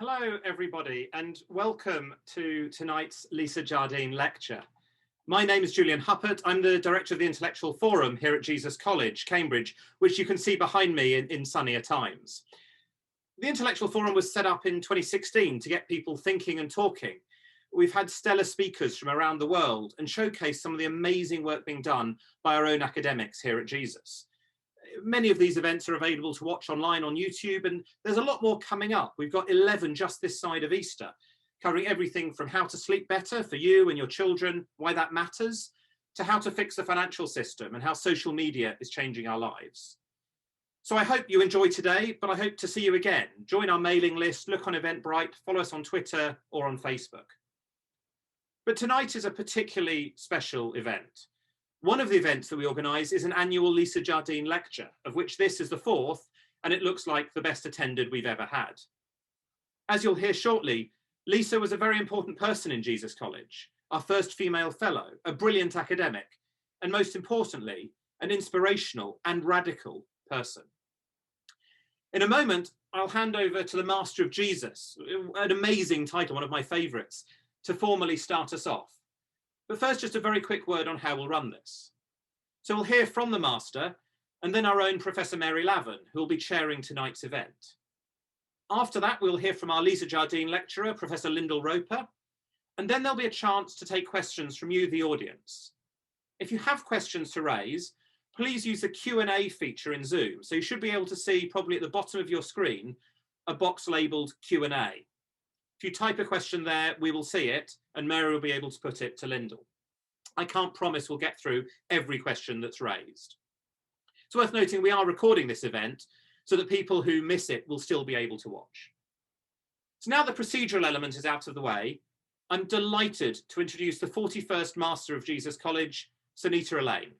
Hello, everybody, and welcome to tonight's Lisa Jardine Lecture. My name is Julian Huppert. I'm the director of the Intellectual Forum here at Jesus College, Cambridge, which you can see behind me in sunnier times. The Intellectual Forum was set up in 2016 to get people thinking and talking. We've had stellar speakers from around the world and showcased some of the amazing work being done by our own academics here at Jesus. Many of these events are available to watch online on YouTube, and there's a lot more coming up. We've got 11 just this side of Easter, covering everything from how to sleep better for you and your children, why that matters, to how to fix the financial system and how social media is changing our lives. So I hope you enjoy today, but I hope to see you again. Join our mailing list, look on Eventbrite, follow us on Twitter or on Facebook. But tonight is a particularly special event. One of the events that we organise is an annual Lisa Jardine Lecture, of which this is the fourth, and it looks like the best attended we've ever had. As you'll hear shortly, Lisa was a very important person in Jesus College, our first female fellow, a brilliant academic, and most importantly, an inspirational and radical person. In a moment, I'll hand over to the Master of Jesus, an amazing title, one of my favourites, to formally start us off. But first, just a very quick word on how we'll run this. So we'll hear from the Master and then our own Professor Mary Lavin, who will be chairing tonight's event. After that, we'll hear from our Lisa Jardine lecturer, Professor Lyndal Roper, and then there'll be a chance to take questions from you, the audience. If you have questions to raise, please use the Q&A feature in Zoom. So you should be able to see, probably at the bottom of your screen, a box labelled Q&A. If you type a question there, we will see it, and Mary will be able to put it to Lyndall. I can't promise we'll get through every question that's raised. It's worth noting we are recording this event so that people who miss it will still be able to watch. So now the procedural element is out of the way, I'm delighted to introduce the 41st Master of Jesus College, Sunita Elaine.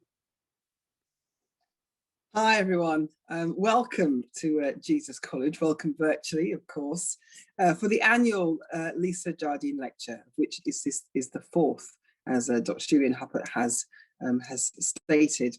Hi everyone, welcome to Jesus College, welcome virtually of course, for the annual Lisa Jardine Lecture, which is the fourth, as Dr. Julian Huppert has stated.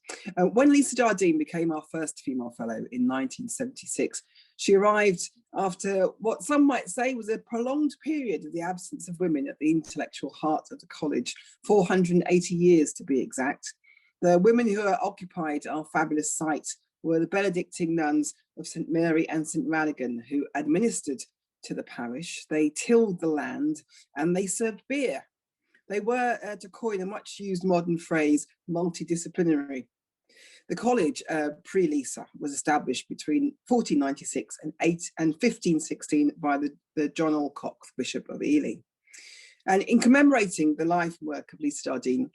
When Lisa Jardine became our first female fellow in 1976, she arrived after what some might say was a prolonged period of the absence of women at the intellectual heart of the college, 480 years to be exact. The women who occupied our fabulous site were the Benedictine nuns of St. Mary and St. Radigan, who administered to the parish. They tilled the land and they served beer. They were, to coin a much used modern phrase, multidisciplinary. The college, pre-Lisa, was established between 1496 and 1516 by the John Alcock, Bishop of Ely. And in commemorating the life and work of Lisa Jardine,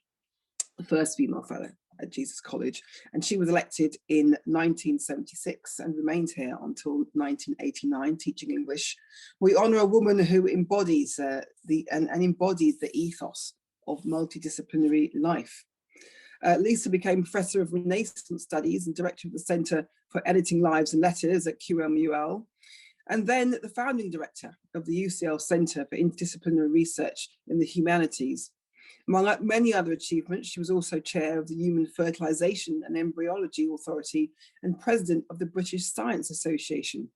the first female fellow at Jesus College, and she was elected in 1976 and remained here until 1989 teaching English. We honour a woman who embodies the ethos of multidisciplinary life. Lisa became Professor of Renaissance Studies and Director of the Centre for Editing Lives and Letters at QMUL, and then the founding director of the UCL Centre for Interdisciplinary Research in the Humanities. Among many other achievements, she was also chair of the Human Fertilisation and Embryology Authority and president of the British Science Association.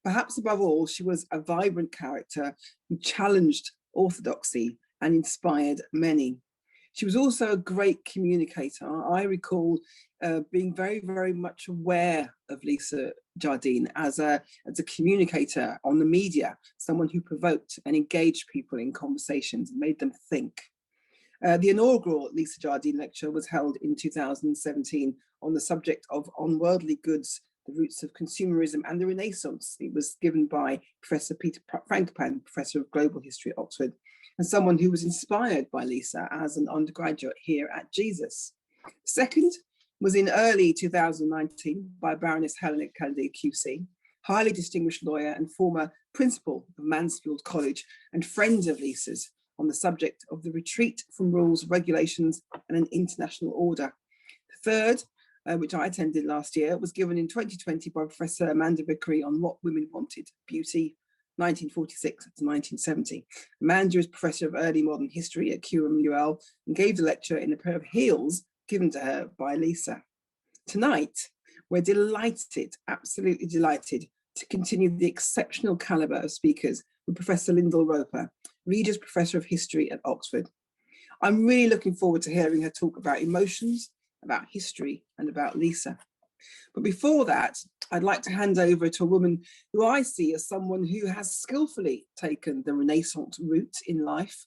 Perhaps above all, she was a vibrant character who challenged orthodoxy and inspired many. She was also a great communicator. I recall being very, very much aware of Lisa Jardine as a communicator on the media, someone who provoked and engaged people in conversations and made them think. The inaugural Lisa Jardine Lecture was held in 2017 on the subject of unworldly goods, the roots of consumerism and the Renaissance. It was given by Professor Peter Frankopan, Professor of Global History at Oxford, and someone who was inspired by Lisa as an undergraduate here at Jesus. Second was in early 2019 by Baroness Helena Kennedy QC, highly distinguished lawyer and former principal of Mansfield College and friend of Lisa's, on the subject of the retreat from rules, regulations, and an international order. The third, which I attended last year, was given in 2020 by Professor Amanda Vickery on what women wanted, beauty, 1946 to 1970. Amanda is Professor of Early Modern History at QMUL and gave the lecture in a pair of heels given to her by Lisa. Tonight, we're delighted, absolutely delighted, to continue the exceptional calibre of speakers with Professor Lyndal Roper, Regius Professor of History at Oxford. I'm really looking forward to hearing her talk about emotions, about history, and about Lisa. But before that, I'd like to hand over to a woman who I see as someone who has skillfully taken the Renaissance route in life.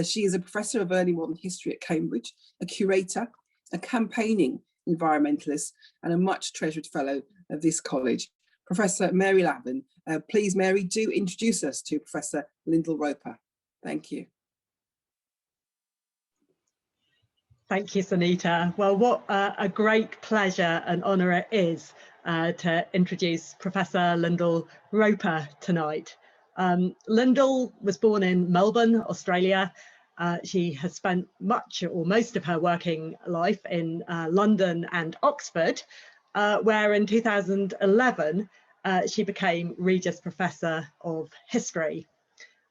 She is a professor of early modern history at Cambridge, a curator, a campaigning environmentalist, and a much treasured fellow of this college. Professor Mary Lavin. Please, Mary, do introduce us to Professor Lyndal Roper. Thank you. Thank you, Sunita. Well, what a great pleasure and honour it is to introduce Professor Lyndal Roper tonight. Lyndal was born in Melbourne, Australia. She has spent much or most of her working life in London and Oxford, where in 2011 she became Regius Professor of History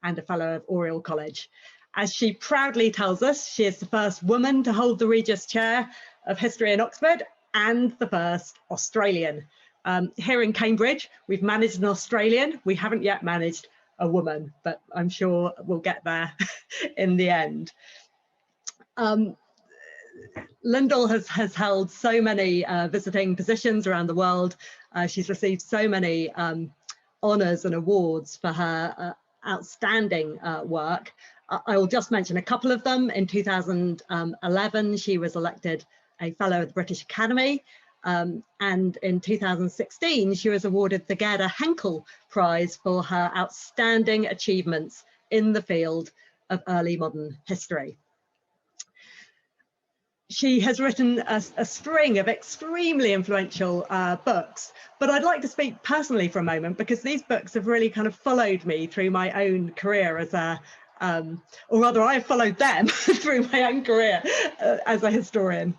and a Fellow of Oriel College. As she proudly tells us, she is the first woman to hold the Regius Chair of History in Oxford and the first Australian. Here in Cambridge, we've managed an Australian. We haven't yet managed a woman, but I'm sure we'll get there in the end. Lyndal has held so many visiting positions around the world. She's received so many honours and awards for her outstanding work. I will just mention a couple of them. In 2011, she was elected a Fellow of the British Academy. And in 2016, she was awarded the Gerda Henkel Prize for her outstanding achievements in the field of early modern history. She has written a string of extremely influential books, but I'd like to speak personally for a moment because these books have really kind of followed me through my own career as a or rather I followed them through my own career as a historian.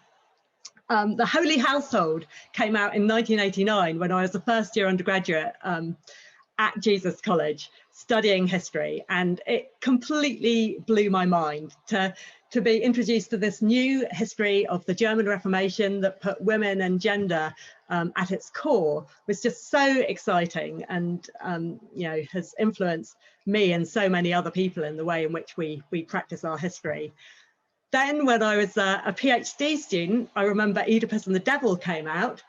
The Holy Household came out in 1989 when I was a first year undergraduate at Jesus College studying history, and it completely blew my mind to be introduced to this new history of the German Reformation that put women and gender at its core was just so exciting, and you know, has influenced me and so many other people in the way in which we practice our history. Then when I was a PhD student, I remember Oedipus and the Devil came out,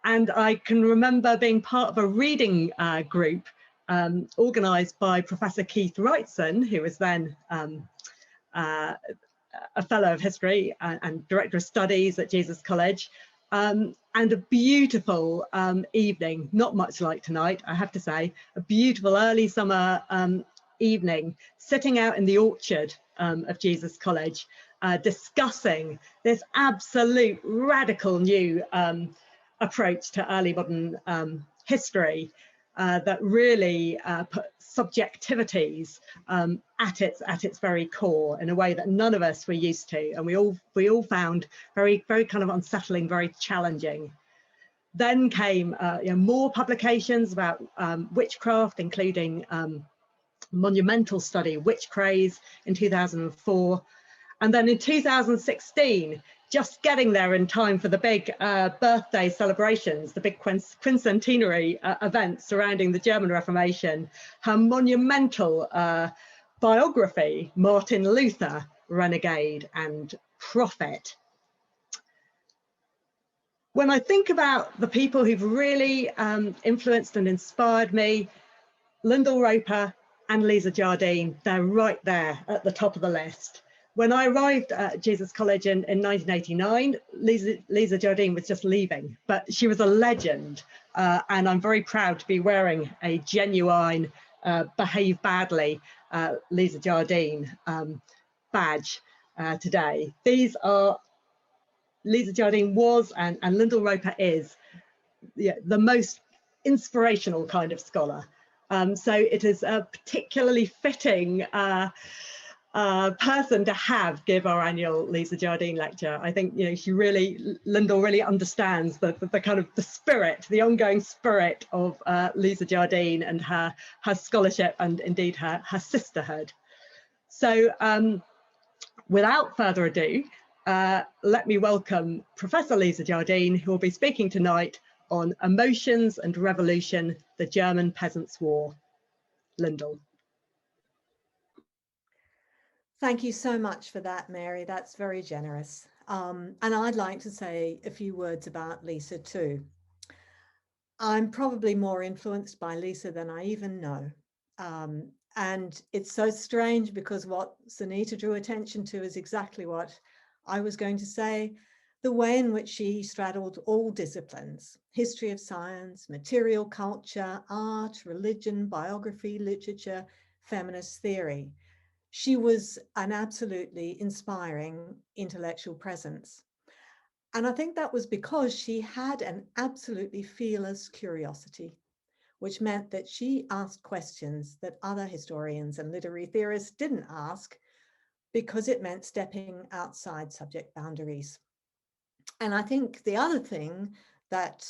and I can remember being part of a reading group organised by Professor Keith Wrightson, who was then a Fellow of History and Director of Studies at Jesus College, and a beautiful evening, not much like tonight, I have to say, a beautiful early summer evening, sitting out in the orchard of Jesus College, discussing this absolute radical new approach to early modern history that really put subjectivities at its very core in a way that none of us were used to, and we all found very kind of unsettling, very challenging. Then came you know, more publications about witchcraft, including monumental study Witch Craze in 2004, and then in 2016, just getting there in time for the big birthday celebrations, the big quincentenary events surrounding the German Reformation, her monumental biography, Martin Luther, Renegade and Prophet. When I think about the people who've really influenced and inspired me, Lyndal Roper and Lisa Jardine, they're right there at the top of the list. When I arrived at Jesus College in 1989, Lisa Jardine was just leaving, but she was a legend, and I'm very proud to be wearing a genuine Behave Badly Lisa Jardine badge today. These are, Lisa Jardine was and Lyndal Roper is the most inspirational kind of scholar. So it is a particularly fitting person to give our annual Lisa Jardine lecture. I think, you know, Lyndal really understands the kind of the spirit, the ongoing spirit of Lisa Jardine and her scholarship, and indeed her sisterhood. So without further ado, let me welcome Professor Lisa Jardine, who will be speaking tonight on Emotions and Revolution, the German Peasants' War. Lindell. Thank you so much for that, Mary. That's very generous. And I'd like to say a few words about Lisa too. I'm probably more influenced by Lisa than I even know. And it's so strange because what Sunita drew attention to is exactly what I was going to say. The way in which she straddled all disciplines: history of science, material culture, art, religion, biography, literature, feminist theory. She was an absolutely inspiring intellectual presence. And I think that was because she had an absolutely fearless curiosity, which meant that she asked questions that other historians and literary theorists didn't ask, because it meant stepping outside subject boundaries. And I think the other thing that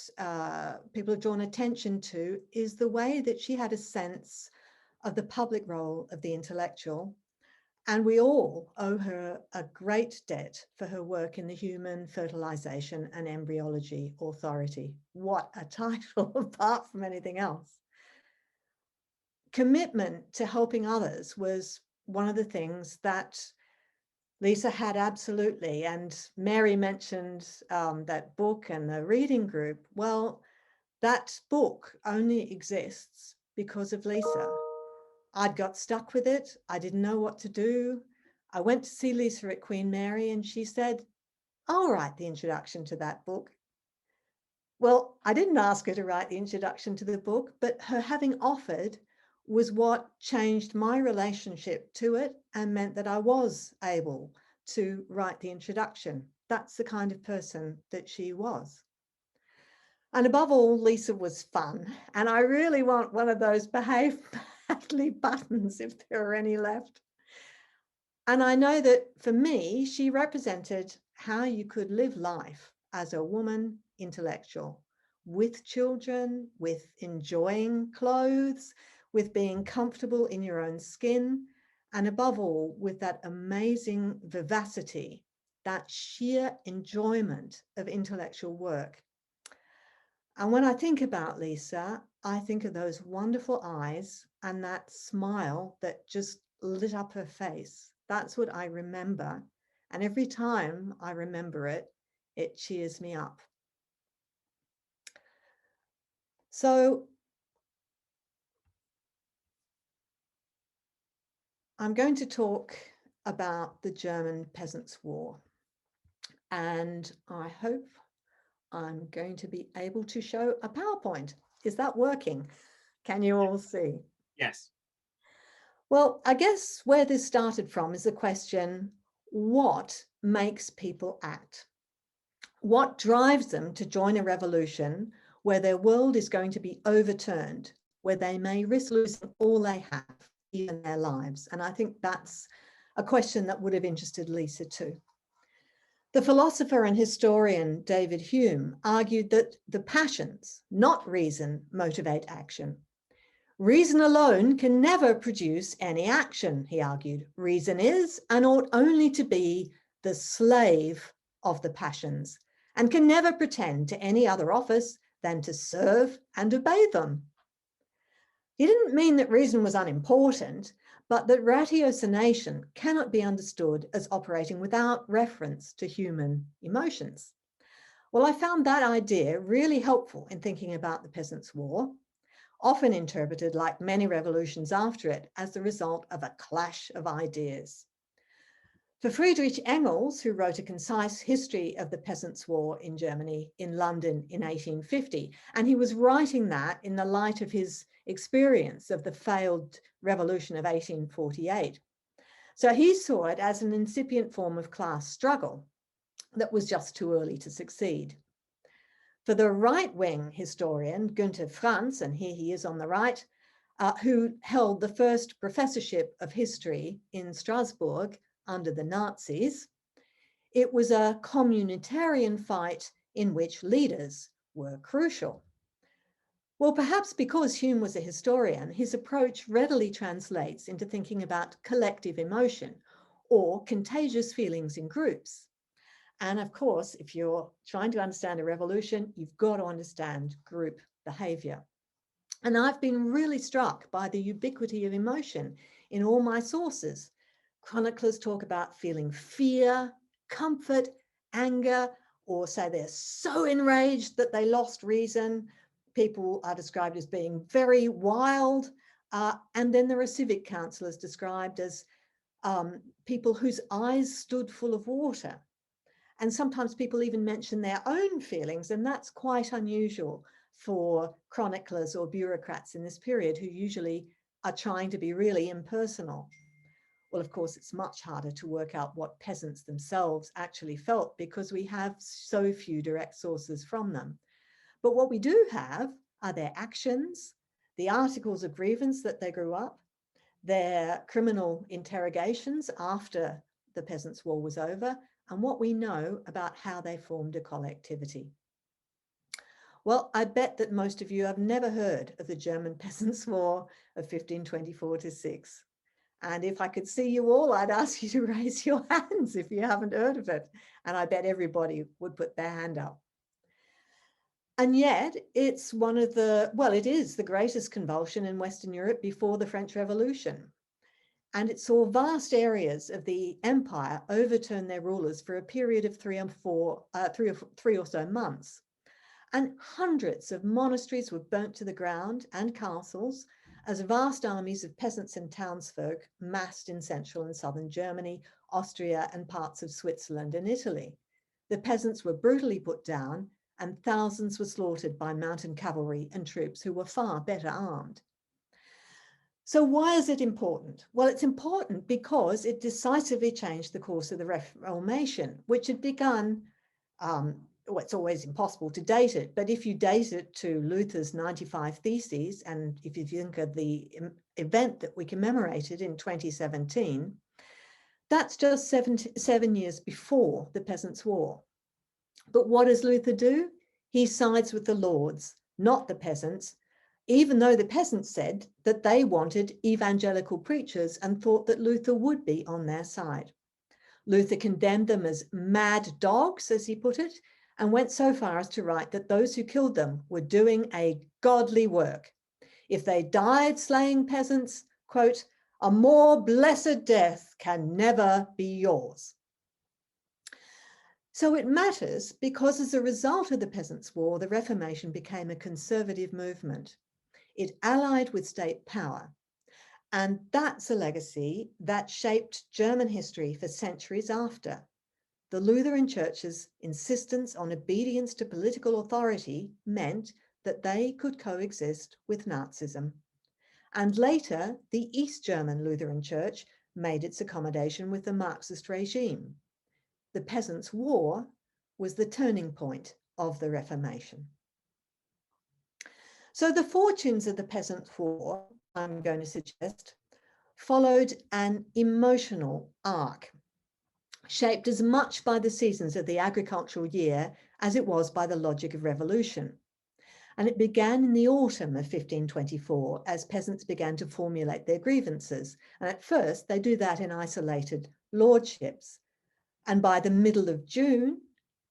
people have drawn attention to is the way that she had a sense of the public role of the intellectual. And we all owe her a great debt for her work in the Human Fertilisation and Embryology Authority. What a title, apart from anything else. Commitment to helping others was one of the things that Lisa had absolutely. And Mary mentioned that book and the reading group. Well, that book only exists because of Lisa. I'd got stuck with it. I didn't know what to do. I went to see Lisa at Queen Mary and she said, "I'll write the introduction to that book." Well, I didn't ask her to write the introduction to the book, but her having offered was what changed my relationship to it and meant that I was able to write the introduction. That's the kind of person that she was. And above all, Lisa was fun. And I really want one of those behave badly buttons if there are any left. And I know that for me, she represented how you could live life as a woman intellectual, with children, with enjoying clothes, with being comfortable in your own skin, and above all, with that amazing vivacity, that sheer enjoyment of intellectual work. And when I think about Lisa, I think of those wonderful eyes and that smile that just lit up her face. That's what I remember. And every time I remember it, it cheers me up. So I'm going to talk about the German Peasants' War. And I hope I'm going to be able to show a PowerPoint. Is that working? Can you all see? Yes. Well, I guess where this started from is the question, what makes people act? What drives them to join a revolution where their world is going to be overturned, where they may risk losing all they have, even their lives? And I think that's a question that would have interested Lisa too. The philosopher and historian David Hume argued that the passions, not reason, motivate action. Reason alone can never produce any action, he argued. Reason is and ought only to be the slave of the passions and can never pretend to any other office than to serve and obey them. He didn't mean that reason was unimportant, but that ratiocination cannot be understood as operating without reference to human emotions. Well, I found that idea really helpful in thinking about the Peasants' War, often interpreted, like many revolutions after it, as the result of a clash of ideas. For Friedrich Engels, who wrote a concise history of the Peasants' War in Germany in London in 1850, and he was writing that in the light of his experience of the failed revolution of 1848. So he saw it as an incipient form of class struggle that was just too early to succeed. For the right-wing historian, Günther Franz, and here he is on the right, who held the first professorship of history in Strasbourg under the Nazis, it was a communitarian fight in which leaders were crucial. Well, perhaps because Hume was a historian, his approach readily translates into thinking about collective emotion or contagious feelings in groups. And of course, if you're trying to understand a revolution, you've got to understand group behavior. And I've been really struck by the ubiquity of emotion in all my sources, Chroniclers talk about feeling fear, comfort, anger, or say they're so enraged that they lost reason. People are described as being very wild. And then there are civic councillors described as people whose eyes stood full of water. And sometimes people even mention their own feelings, and that's quite unusual for chroniclers or bureaucrats in this period who usually are trying to be really impersonal. Well, of course, it's much harder to work out what peasants themselves actually felt because we have so few direct sources from them. But what we do have are their actions, the articles of grievance that they grew up, their criminal interrogations after the Peasants' War was over, and what we know about how they formed a collectivity. Well, I bet that most of you have never heard of the German Peasants' War of 1524-6. And if I could see you all, I'd ask you to raise your hands if you haven't heard of it. And I bet everybody would put their hand up. And yet it's one of the, well, it is the greatest convulsion in Western Europe before the French Revolution. And it saw vast areas of the empire overturn their rulers for a period of three or so months. And hundreds of monasteries were burnt to the ground and castles as vast armies of peasants and townsfolk massed in central and southern Germany, Austria, and parts of Switzerland and Italy. The peasants were brutally put down, and thousands were slaughtered by mountain cavalry and troops who were far better armed. So why is it important? Well, it's important because it decisively changed the course of the Reformation, which had begun, well, it's always impossible to date it, but if you date it to Luther's 95 Theses, and if you think of the event that we commemorated in 2017, that's just 7 years before the Peasants' War. But what does Luther do? He sides with the lords, not the peasants, even though the peasants said that they wanted evangelical preachers and thought that Luther would be on their side. Luther condemned them as mad dogs, as he put it, and went so far as to write that those who killed them were doing a godly work. If they died slaying peasants, quote, a more blessed death can never be yours. So it matters because as a result of the Peasants' War, the Reformation became a conservative movement. It allied with state power. And that's a legacy that shaped German history for centuries after. The Lutheran Church's insistence on obedience to political authority meant that they could coexist with Nazism. And later, the East German Lutheran Church made its accommodation with the Marxist regime. The Peasants' War was the turning point of the Reformation. So the fortunes of the Peasants' War, I'm going to suggest, followed an emotional arc, shaped as much by the seasons of the agricultural year as it was by the logic of revolution. And it began in the autumn of 1524 as peasants began to formulate their grievances. And at first they do that in isolated lordships. And by the middle of June,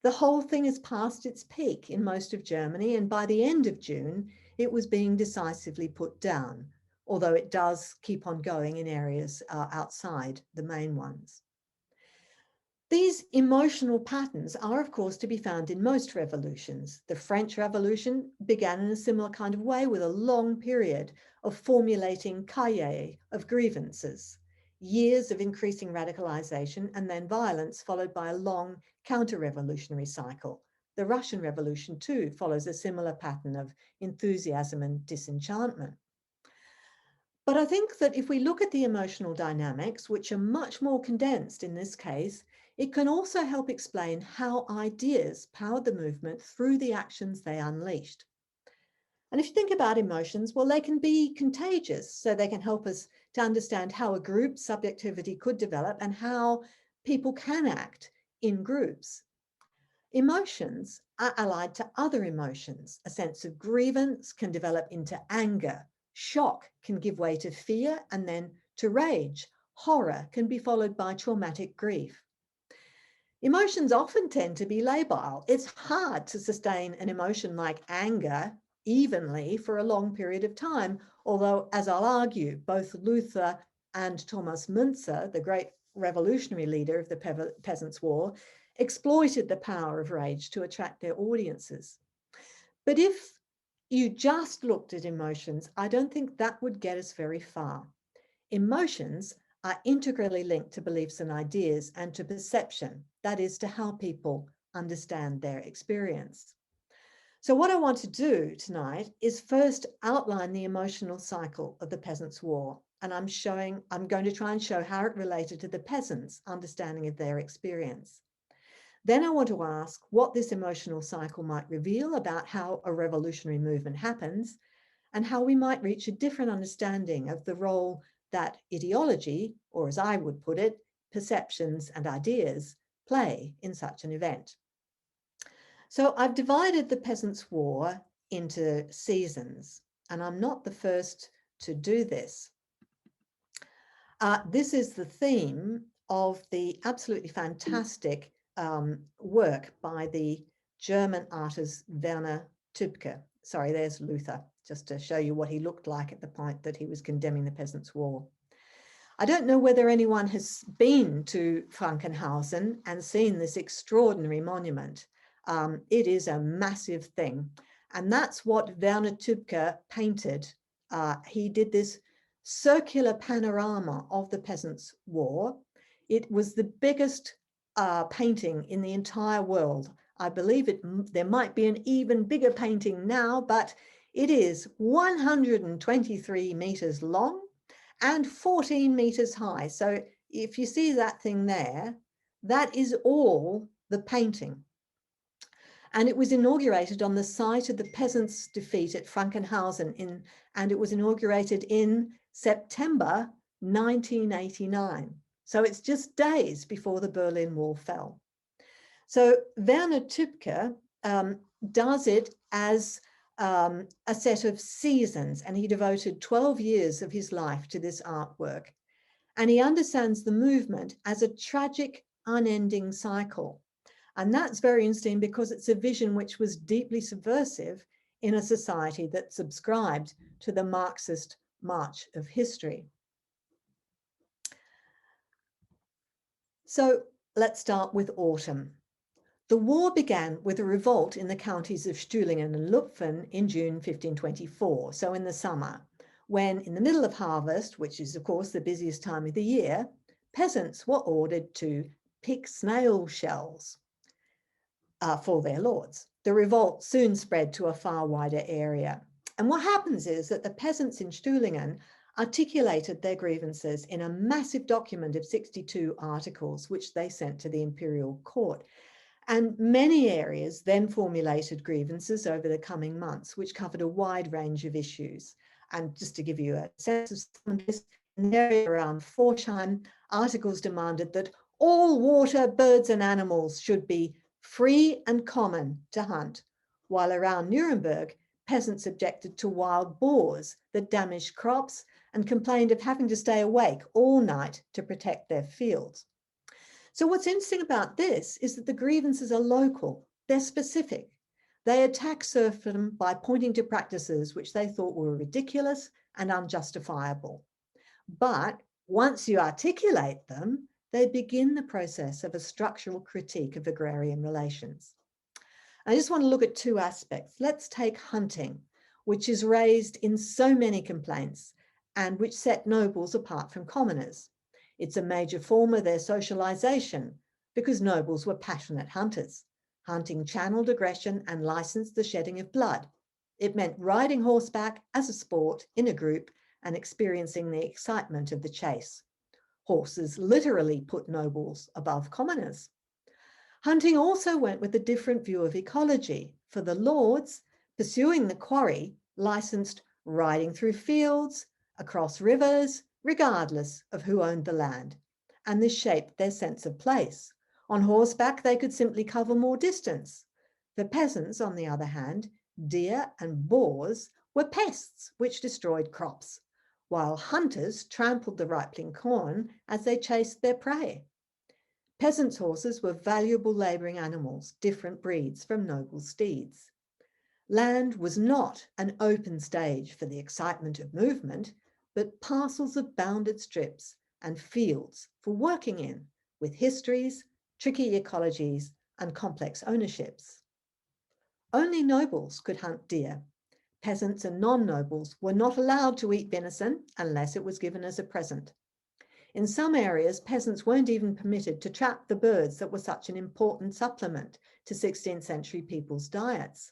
the whole thing has passed its peak in most of Germany. And by the end of June, it was being decisively put down, although it does keep on going in areas outside the main ones. These emotional patterns are, of course, to be found in most revolutions. The French Revolution began in a similar kind of way with a long period of formulating cahiers of grievances, years of increasing radicalization and then violence, followed by a long counter-revolutionary cycle. The Russian Revolution, too, follows a similar pattern of enthusiasm and disenchantment. But I think that if we look at the emotional dynamics, which are much more condensed in this case, it can also help explain how ideas powered the movement through the actions they unleashed. And if you think about emotions, well, they can be contagious, so they can help us to understand how a group's subjectivity could develop and how people can act in groups. Emotions are allied to other emotions. A sense of grievance can develop into anger. Shock can give way to fear and then to rage. Horror can be followed by traumatic grief. Emotions often tend to be labile. It's hard to sustain an emotion like anger evenly for a long period of time, although, as I'll argue, both Luther and Thomas Müntzer, the great revolutionary leader of the Peasants' War, exploited the power of rage to attract their audiences. But if you just looked at emotions, I don't think that would get us very far. Emotions are integrally linked to beliefs and ideas and to perception, that is, to how people understand their experience. So what I want to do tonight is first outline the emotional cycle of the Peasants' War. And I'm going to try and show how it related to the peasants' understanding of their experience. Then I want to ask what this emotional cycle might reveal about how a revolutionary movement happens and how we might reach a different understanding of the role that ideology, or as I would put it, perceptions and ideas, play in such an event. So I've divided the Peasants' War into seasons, and I'm not the first to do this. This is the theme of the absolutely fantastic work by the German artist Werner Tübke. Sorry, there's Luther, just to show you what he looked like at the point that he was condemning the Peasants' War. I don't know whether anyone has been to Frankenhausen and seen this extraordinary monument. It is a massive thing. And that's what Werner Tübke painted. He did this circular panorama of the Peasants' War. It was the biggest painting in the entire world. I believe there might be an even bigger painting now, but it is 123 meters long and 14 meters high. So if you see that thing there, that is all the painting. And it was inaugurated on the site of the peasants' defeat at Frankenhausen, and it was inaugurated in September 1989. So it's just days before the Berlin Wall fell. So Werner Tübke does it as a set of seasons, and he devoted 12 years of his life to this artwork. And he understands the movement as a tragic, unending cycle. And that's very interesting because it's a vision which was deeply subversive in a society that subscribed to the Marxist march of history. So let's start with autumn. The war began with a revolt in the counties of Stühlingen and Lupfen in June 1524, so in the summer, when in the middle of harvest, which is of course the busiest time of the year, peasants were ordered to pick snail shells for their lords. The revolt soon spread to a far wider area. And what happens is that the peasants in Stühlingen articulated their grievances in a massive document of 62 articles, which they sent to the imperial court. And many areas then formulated grievances over the coming months, which covered a wide range of issues. And just to give you a sense of some of this, in the area around Forchheim, articles demanded that all water, birds and animals should be free and common to hunt, while around Nuremberg, peasants objected to wild boars that damaged crops and complained of having to stay awake all night to protect their fields. So what's interesting about this is that the grievances are local, they're specific. They attack serfdom by pointing to practices which they thought were ridiculous and unjustifiable. But once you articulate them, they begin the process of a structural critique of agrarian relations. I just want to look at two aspects. Let's take hunting, which is raised in so many complaints and which set nobles apart from commoners. It's a major form of their socialization because nobles were passionate hunters. Hunting channeled aggression and licensed the shedding of blood. It meant riding horseback as a sport in a group and experiencing the excitement of the chase. Horses literally put nobles above commoners. Hunting also went with a different view of ecology. For the lords, pursuing the quarry licensed riding through fields, across rivers, regardless of who owned the land. And this shaped their sense of place. On horseback, they could simply cover more distance. For peasants, on the other hand, deer and boars were pests which destroyed crops, while hunters trampled the ripening corn as they chased their prey. Peasants' horses were valuable labouring animals, different breeds from noble steeds. Land was not an open stage for the excitement of movement, but parcels of bounded strips and fields for working in, with histories, tricky ecologies, and complex ownerships. Only nobles could hunt deer. Peasants and non-nobles were not allowed to eat venison unless it was given as a present. In some areas, peasants weren't even permitted to trap the birds that were such an important supplement to 16th century people's diets.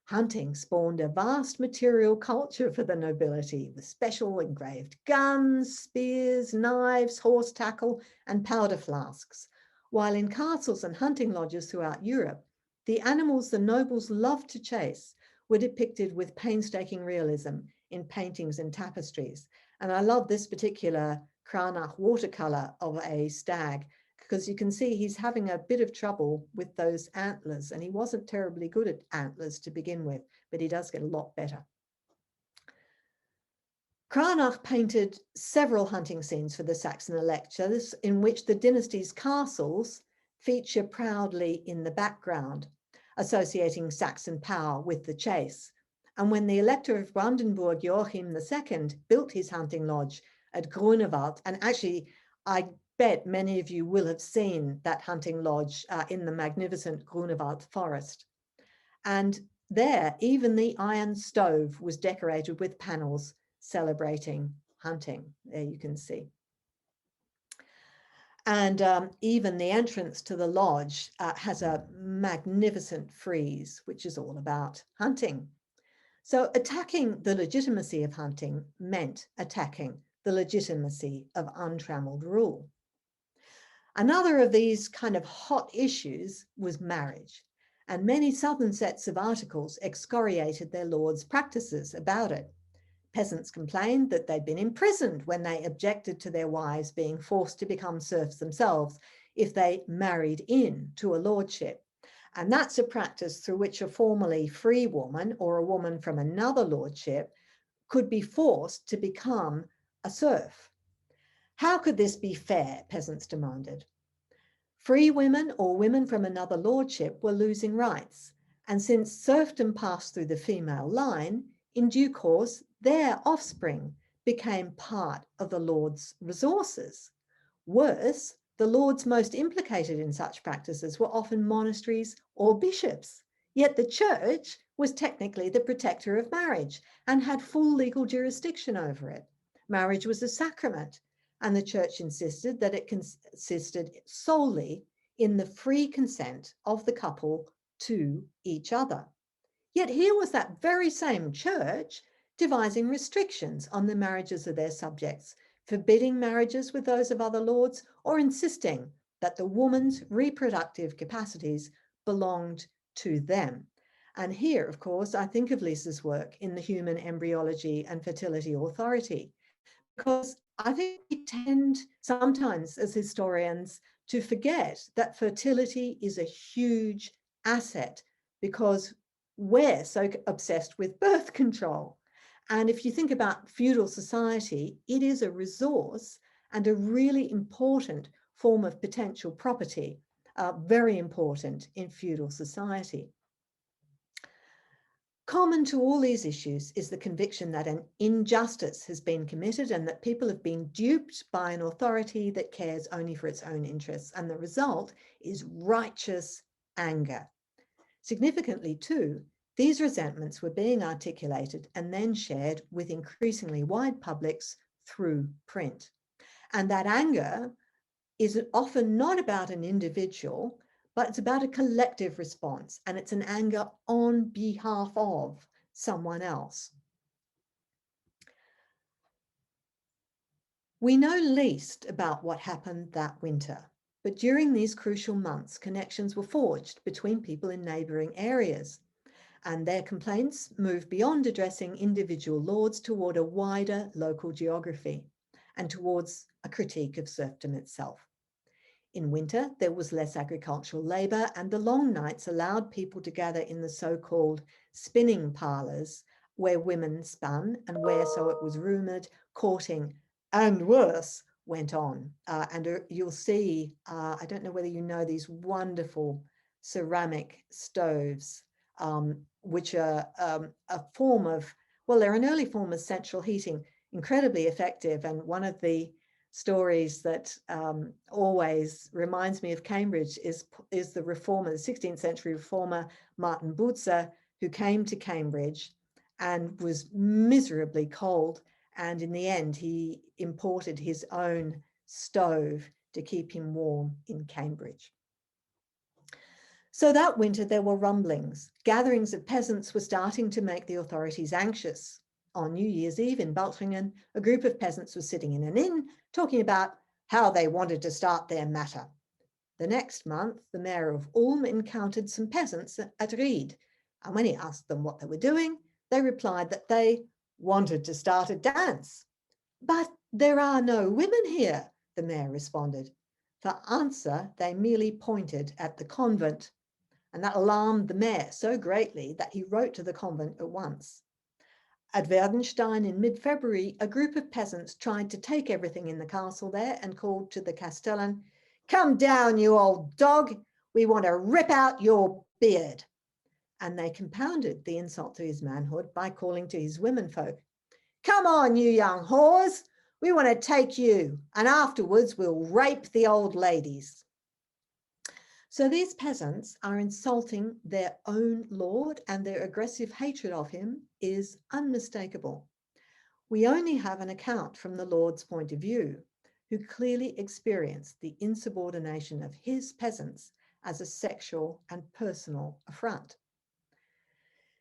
Hunting spawned a vast material culture for the nobility, with special engraved guns, spears, knives, horse tackle, and powder flasks. While in castles and hunting lodges throughout Europe, the animals the nobles loved to chase were depicted with painstaking realism in paintings and tapestries. And I love this particular Cranach watercolor of a stag, because you can see he's having a bit of trouble with those antlers, and he wasn't terribly good at antlers to begin with, but he does get a lot better. Cranach painted several hunting scenes for the Saxon Lecture, in which the dynasty's castles feature proudly in the background, associating Saxon power with the chase. And when the Elector of Brandenburg, Joachim II, built his hunting lodge at Grunewald, and actually I bet many of you will have seen that hunting lodge in the magnificent Grunewald forest. And there, even the iron stove was decorated with panels celebrating hunting. There you can see. And even the entrance to the lodge has a magnificent frieze, which is all about hunting. So attacking the legitimacy of hunting meant attacking the legitimacy of untrammeled rule. Another of these kind of hot issues was marriage, and many southern sets of articles excoriated their lords' practices about it. Peasants complained that they'd been imprisoned when they objected to their wives being forced to become serfs themselves if they married in to a lordship. And that's a practice through which a formerly free woman or a woman from another lordship could be forced to become a serf. How could this be fair, peasants demanded? Free women or women from another lordship were losing rights, and since serfdom passed through the female line, in due course, their offspring became part of the lord's resources. Worse, the lords most implicated in such practices were often monasteries or bishops, yet the church was technically the protector of marriage and had full legal jurisdiction over it. Marriage was a sacrament, and the church insisted that it consisted solely in the free consent of the couple to each other. Yet here was that very same church devising restrictions on the marriages of their subjects, forbidding marriages with those of other lords, or insisting that the woman's reproductive capacities belonged to them. And here, of course, I think of Lisa's work in the Human Embryology and Fertility Authority, because I think we tend sometimes as historians to forget that fertility is a huge asset, because we're so obsessed with birth control. And if you think about feudal society, it is a resource and a really important form of potential property, very important in feudal society. Common to all these issues is the conviction that an injustice has been committed and that people have been duped by an authority that cares only for its own interests. And the result is righteous anger. Significantly too, these resentments were being articulated and then shared with increasingly wide publics through print. And that anger is often not about an individual, but it's about a collective response, and it's an anger on behalf of someone else. We know least about what happened that winter, but during these crucial months, connections were forged between people in neighbouring areas, and their complaints moved beyond addressing individual lords toward a wider local geography and towards a critique of serfdom itself. In winter, there was less agricultural labour, and the long nights allowed people to gather in the so-called spinning parlours, where women spun and where, so it was rumoured, courting and worse went on. You'll see, I don't know whether you know, these wonderful ceramic stoves, which are a form of, well, they're an early form of central heating, incredibly effective. And one of the stories that always reminds me of Cambridge is the reformer, the 16th century reformer Martin Bucer, who came to Cambridge and was miserably cold. And in the end, he imported his own stove to keep him warm in Cambridge. So that winter, there were rumblings. Gatherings of peasants were starting to make the authorities anxious. On New Year's Eve in Baltringen, a group of peasants was sitting in an inn talking about how they wanted to start their matter. The next month, the mayor of Ulm encountered some peasants at Ried, and when he asked them what they were doing, they replied that they wanted to start a dance. But there are no women here, the mayor responded. For answer, they merely pointed at the convent, and that alarmed the mayor so greatly that he wrote to the convent at once. At Werdenstein in mid-February, a group of peasants tried to take everything in the castle there and called to the castellan, "Come down, you old dog, we want to rip out your beard." And they compounded the insult to his manhood by calling to his womenfolk, "Come on, you young whores, we want to take you, and afterwards we'll rape the old ladies." So these peasants are insulting their own lord, and their aggressive hatred of him is unmistakable. We only have an account from the lord's point of view, who clearly experienced the insubordination of his peasants as a sexual and personal affront.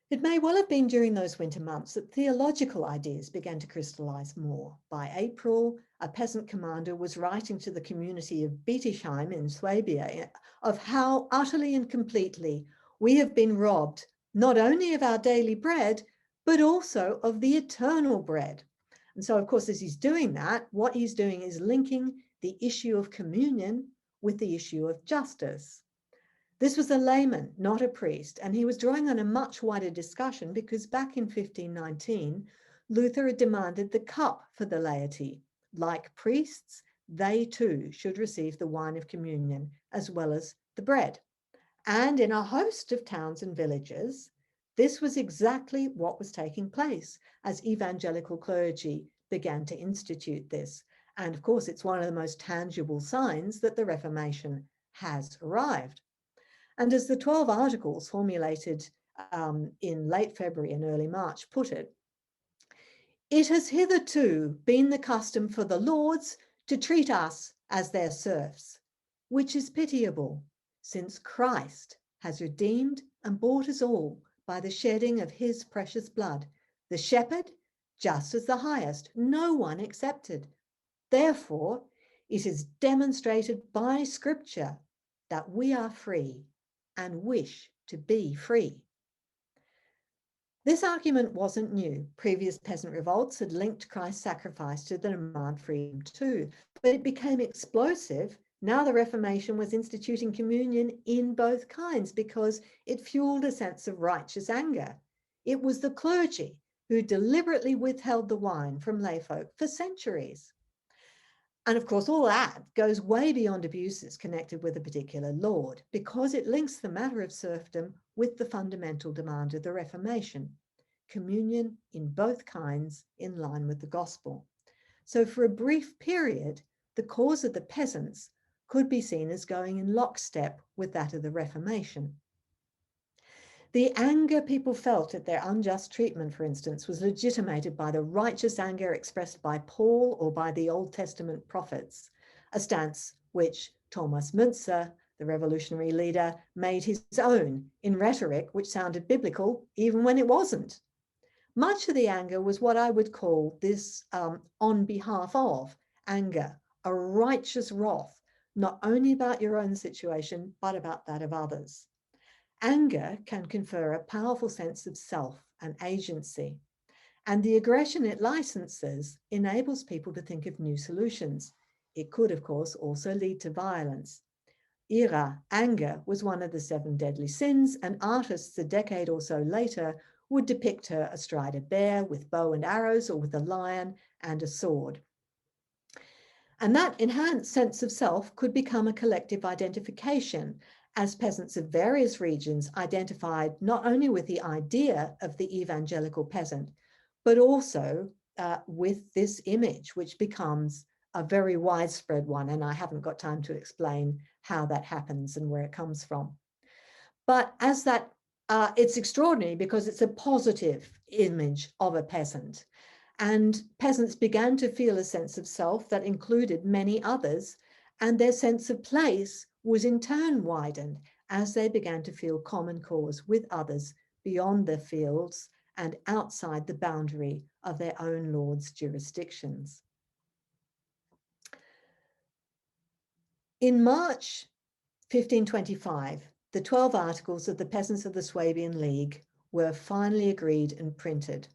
It may well have been during those winter months that theological ideas began to crystallize more. By April, a peasant commander was writing to the community of Bietigheim in Swabia of how utterly and completely we have been robbed not only of our daily bread, but also of the eternal bread. And so, of course, as he's doing that, what he's doing is linking the issue of communion with the issue of justice. This was a layman, not a priest, and he was drawing on a much wider discussion because back in 1519, Luther had demanded the cup for the laity. Like priests, they too should receive the wine of communion as well as the bread. And in a host of towns and villages, this was exactly what was taking place as evangelical clergy began to institute this. And of course, it's one of the most tangible signs that the Reformation has arrived. And as the 12 articles formulated in late February and early March put it, it has hitherto been the custom for the lords to treat us as their serfs, which is pitiable, since Christ has redeemed and bought us all by the shedding of his precious blood, the shepherd just as the highest, no one excepted. Therefore, it is demonstrated by Scripture that we are free and wish to be free. This argument wasn't new. Previous peasant revolts had linked Christ's sacrifice to the demand for freedom too, but it became explosive. Now the Reformation was instituting communion in both kinds because it fueled a sense of righteous anger. It was the clergy who deliberately withheld the wine from layfolk for centuries. And of course, all that goes way beyond abuses connected with a particular lord, because it links the matter of serfdom with the fundamental demand of the Reformation, communion in both kinds in line with the gospel. So for a brief period, the cause of the peasants could be seen as going in lockstep with that of the Reformation. The anger people felt at their unjust treatment, for instance, was legitimated by the righteous anger expressed by Paul or by the Old Testament prophets, a stance which Thomas Müntzer, the revolutionary leader, made his own in rhetoric which sounded biblical even when it wasn't. Much of the anger was what I would call this on behalf of anger, a righteous wrath, not only about your own situation, but about that of others. Anger can confer a powerful sense of self and agency, and the aggression it licenses enables people to think of new solutions. It could, of course, also lead to violence. Ira, anger, was one of the 7 deadly sins, and artists a decade or so later would depict her astride a bear with bow and arrows, or with a lion and a sword. And that enhanced sense of self could become a collective identification, as peasants of various regions identified not only with the idea of the evangelical peasant, but also with this image, which becomes a very widespread one, and I haven't got time to explain how that happens and where it comes from. But as that, it's extraordinary because it's a positive image of a peasant. And peasants began to feel a sense of self that included many others, and their sense of place was in turn widened as they began to feel common cause with others beyond their fields and outside the boundary of their own lord's jurisdictions. In March 1525, the 12 articles of the Peasants of the Swabian League were finally agreed and printed.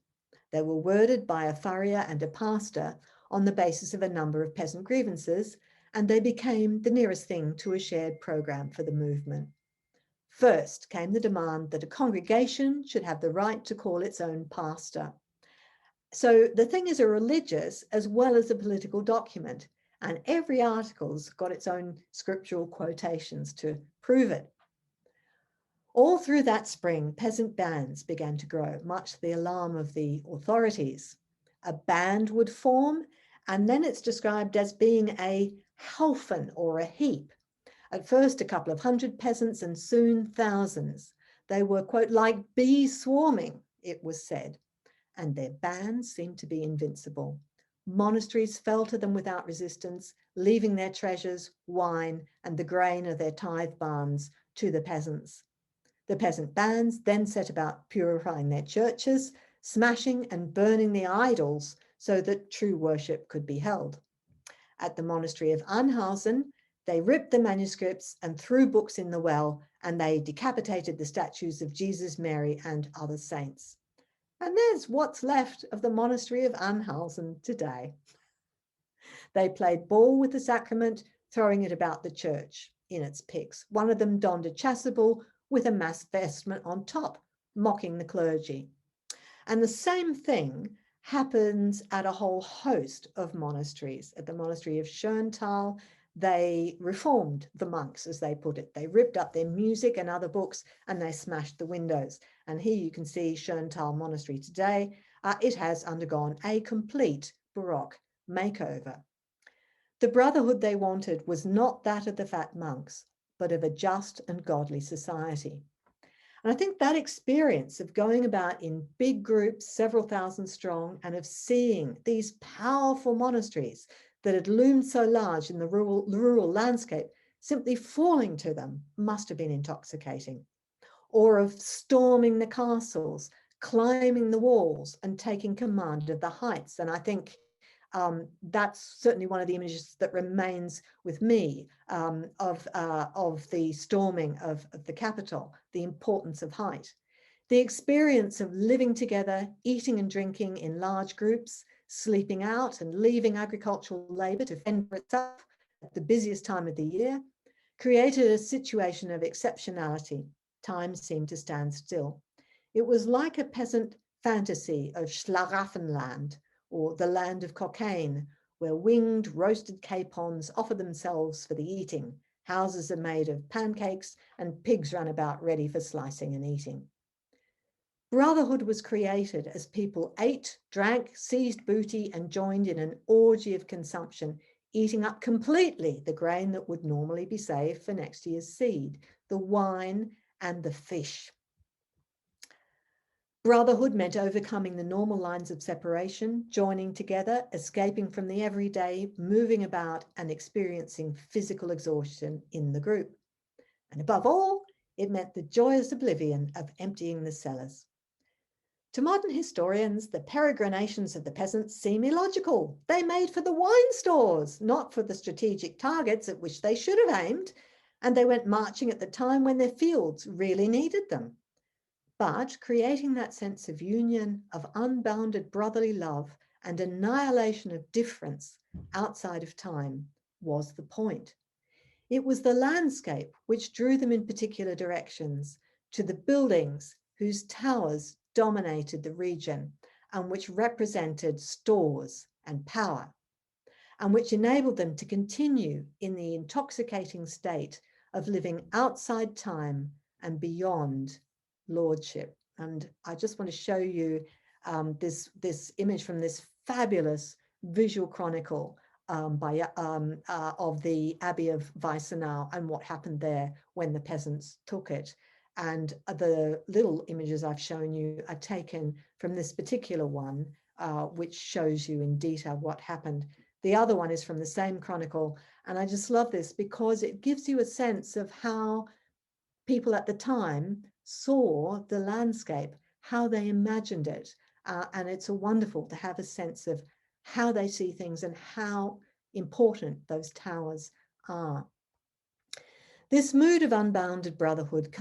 They were worded by a furrier and a pastor on the basis of a number of peasant grievances, and they became the nearest thing to a shared program for the movement. First came the demand that a congregation should have the right to call its own pastor. So the thing is a religious as well as a political document, and every article's got its own scriptural quotations to prove it. All through that spring, peasant bands began to grow, much to the alarm of the authorities. A band would form, and then it's described as being a haufen or a heap. At first, a couple of hundred peasants and soon thousands. They were, quote, like bees swarming, it was said, and their bands seemed to be invincible. Monasteries fell to them without resistance, leaving their treasures, wine, and the grain of their tithe barns to the peasants. The peasant bands then set about purifying their churches, smashing and burning the idols so that true worship could be held. At the monastery of Anhausen, they ripped the manuscripts and threw books in the well, and they decapitated the statues of Jesus, Mary, and other saints. And there's what's left of the monastery of Anhausen today. They played ball with the sacrament, throwing it about the church in its picks. One of them donned a chasuble with a mass vestment on top, mocking the clergy. And the same thing happens at a whole host of monasteries. At the monastery of Schöntal, they reformed the monks, as they put it. They ripped up their music and other books, and they smashed the windows. And here you can see Schöntal Monastery today. It has undergone a complete Baroque makeover. The brotherhood they wanted was not that of the fat monks, but of a just and godly society. And I think that experience of going about in big groups, several thousand strong, and of seeing these powerful monasteries that had loomed so large in the rural landscape simply falling to them must have been intoxicating. Or of storming the castles, climbing the walls, and taking command of the heights. And I think that's certainly one of the images that remains with me of the storming of the capital, the importance of height. The experience of living together, eating and drinking in large groups, sleeping out and leaving agricultural labor to fend for itself at the busiest time of the year, created a situation of exceptionality. Time seemed to stand still. It was like a peasant fantasy of Schlaraffenland, or the land of cocaine, where winged roasted capons offer themselves for the eating. Houses are made of pancakes and pigs run about ready for slicing and eating. Brotherhood was created as people ate, drank, seized booty, and joined in an orgy of consumption, eating up completely the grain that would normally be saved for next year's seed, the wine and the fish. Brotherhood meant overcoming the normal lines of separation, joining together, escaping from the everyday, moving about and experiencing physical exhaustion in the group. And above all, it meant the joyous oblivion of emptying the cellars. To modern historians, the peregrinations of the peasants seem illogical. They made for the wine stores, not for the strategic targets at which they should have aimed, and they went marching at the time when their fields really needed them. But creating that sense of union, of unbounded brotherly love and annihilation of difference outside of time was the point. It was the landscape which drew them in particular directions, to the buildings whose towers dominated the region and which represented stores and power, and which enabled them to continue in the intoxicating state of living outside time and beyond lordship. And I just want to show you this image from this fabulous visual chronicle of the Abbey of Weissenau and what happened there when the peasants took it. And the little images I've shown you are taken from this particular one, which shows you in detail what happened. The other one is from the same chronicle. And I just love this because it gives you a sense of how people at the time saw the landscape, how they imagined it. And it's wonderful to have a sense of how they see things and how important those towers are. This mood of unbounded brotherhood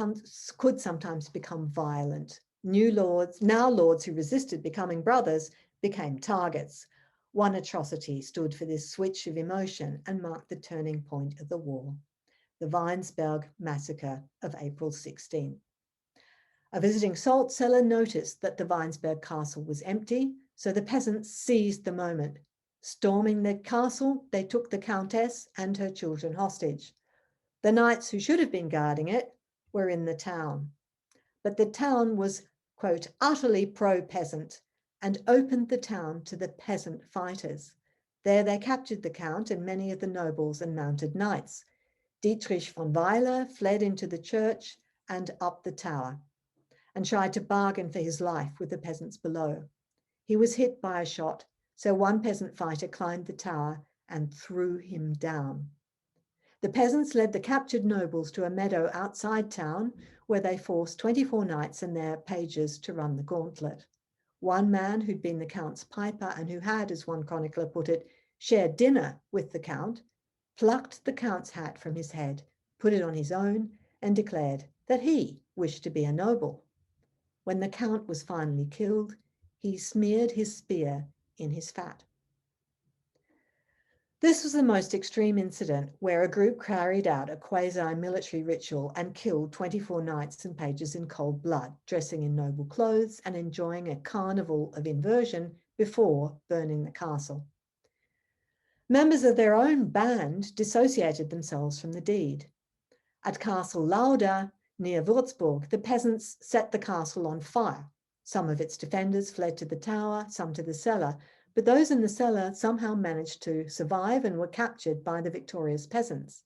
could sometimes become violent. Now lords who resisted becoming brothers became targets. One atrocity stood for this switch of emotion and marked the turning point of the war, the Weinsberg massacre of April 16. A visiting salt seller noticed that the Weinsberg castle was empty, so the peasants seized the moment. Storming the castle, they took the countess and her children hostage. The knights who should have been guarding it were in the town. But the town was, quote, utterly pro-peasant and opened the town to the peasant fighters. There they captured the count and many of the nobles and mounted knights. Dietrich von Weiler fled into the church and up the tower and tried to bargain for his life with the peasants below. He was hit by a shot, so one peasant fighter climbed the tower and threw him down. The peasants led the captured nobles to a meadow outside town where they forced 24 knights and their pages to run the gauntlet. One man who'd been the count's piper and who had, as one chronicler put it, shared dinner with the count, plucked the count's hat from his head, put it on his own, and declared that he wished to be a noble. When the count was finally killed, he smeared his spear in his fat. This was the most extreme incident where a group carried out a quasi-military ritual and killed 24 knights and pages in cold blood, dressing in noble clothes and enjoying a carnival of inversion before burning the castle. Members of their own band dissociated themselves from the deed. At Castle Lauda, near Würzburg, the peasants set the castle on fire. Some of its defenders fled to the tower, some to the cellar, but those in the cellar somehow managed to survive and were captured by the victorious peasants.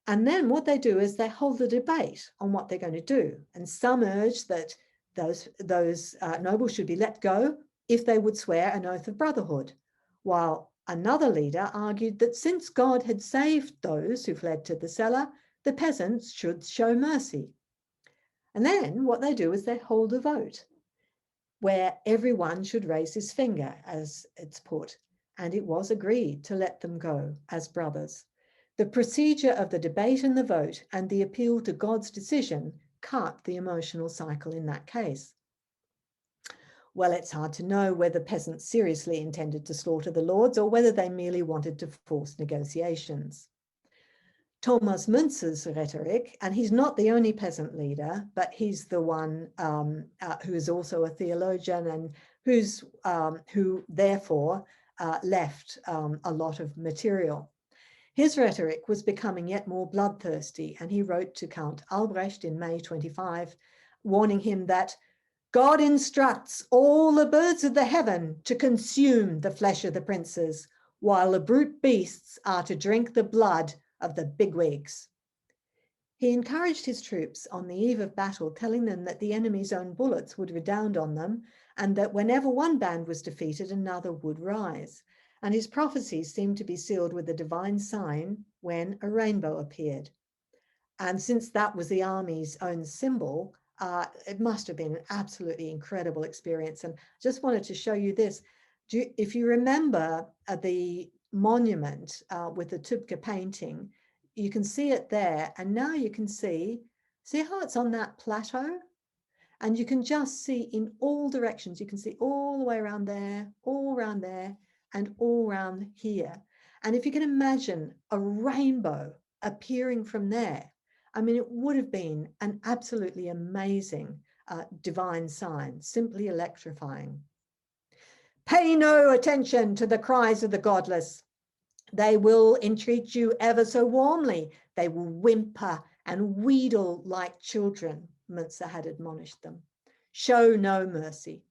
And then what they do is they hold a debate on what they're going to do. And some urge that those nobles should be let go if they would swear an oath of brotherhood, while another leader argued that since God had saved those who fled to the cellar, the peasants should show mercy. And then what they do is they hold a vote where everyone should raise his finger, as it's put, and it was agreed to let them go as brothers. The procedure of the debate and the vote and the appeal to God's decision cut the emotional cycle in that case. Well, it's hard to know whether peasants seriously intended to slaughter the lords or whether they merely wanted to force negotiations. Thomas Münzer's rhetoric, and he's not the only peasant leader, but he's the one who is also a theologian and who therefore left a lot of material. His rhetoric was becoming yet more bloodthirsty, and he wrote to Count Albrecht in May 25, warning him that God instructs all the birds of the heaven to consume the flesh of the princes, while the brute beasts are to drink the blood of the bigwigs. He encouraged his troops on the eve of battle, telling them that the enemy's own bullets would redound on them, and that whenever one band was defeated, another would rise. And his prophecies seemed to be sealed with a divine sign when a rainbow appeared. And since that was the army's own symbol, it must have been an absolutely incredible experience. And I just wanted to show you this. If you remember the monument with the Tübke painting, you can see it there, and now you can see how it's on that plateau, and you can just see in all directions. You can see all the way around there, and all around here. And if you can imagine a rainbow appearing from there, I mean, it would have been an absolutely amazing divine sign, simply electrifying. Pay no attention to the cries of the godless. They will entreat you ever so warmly. They will whimper and wheedle like children, Münzer had admonished them. Show no mercy.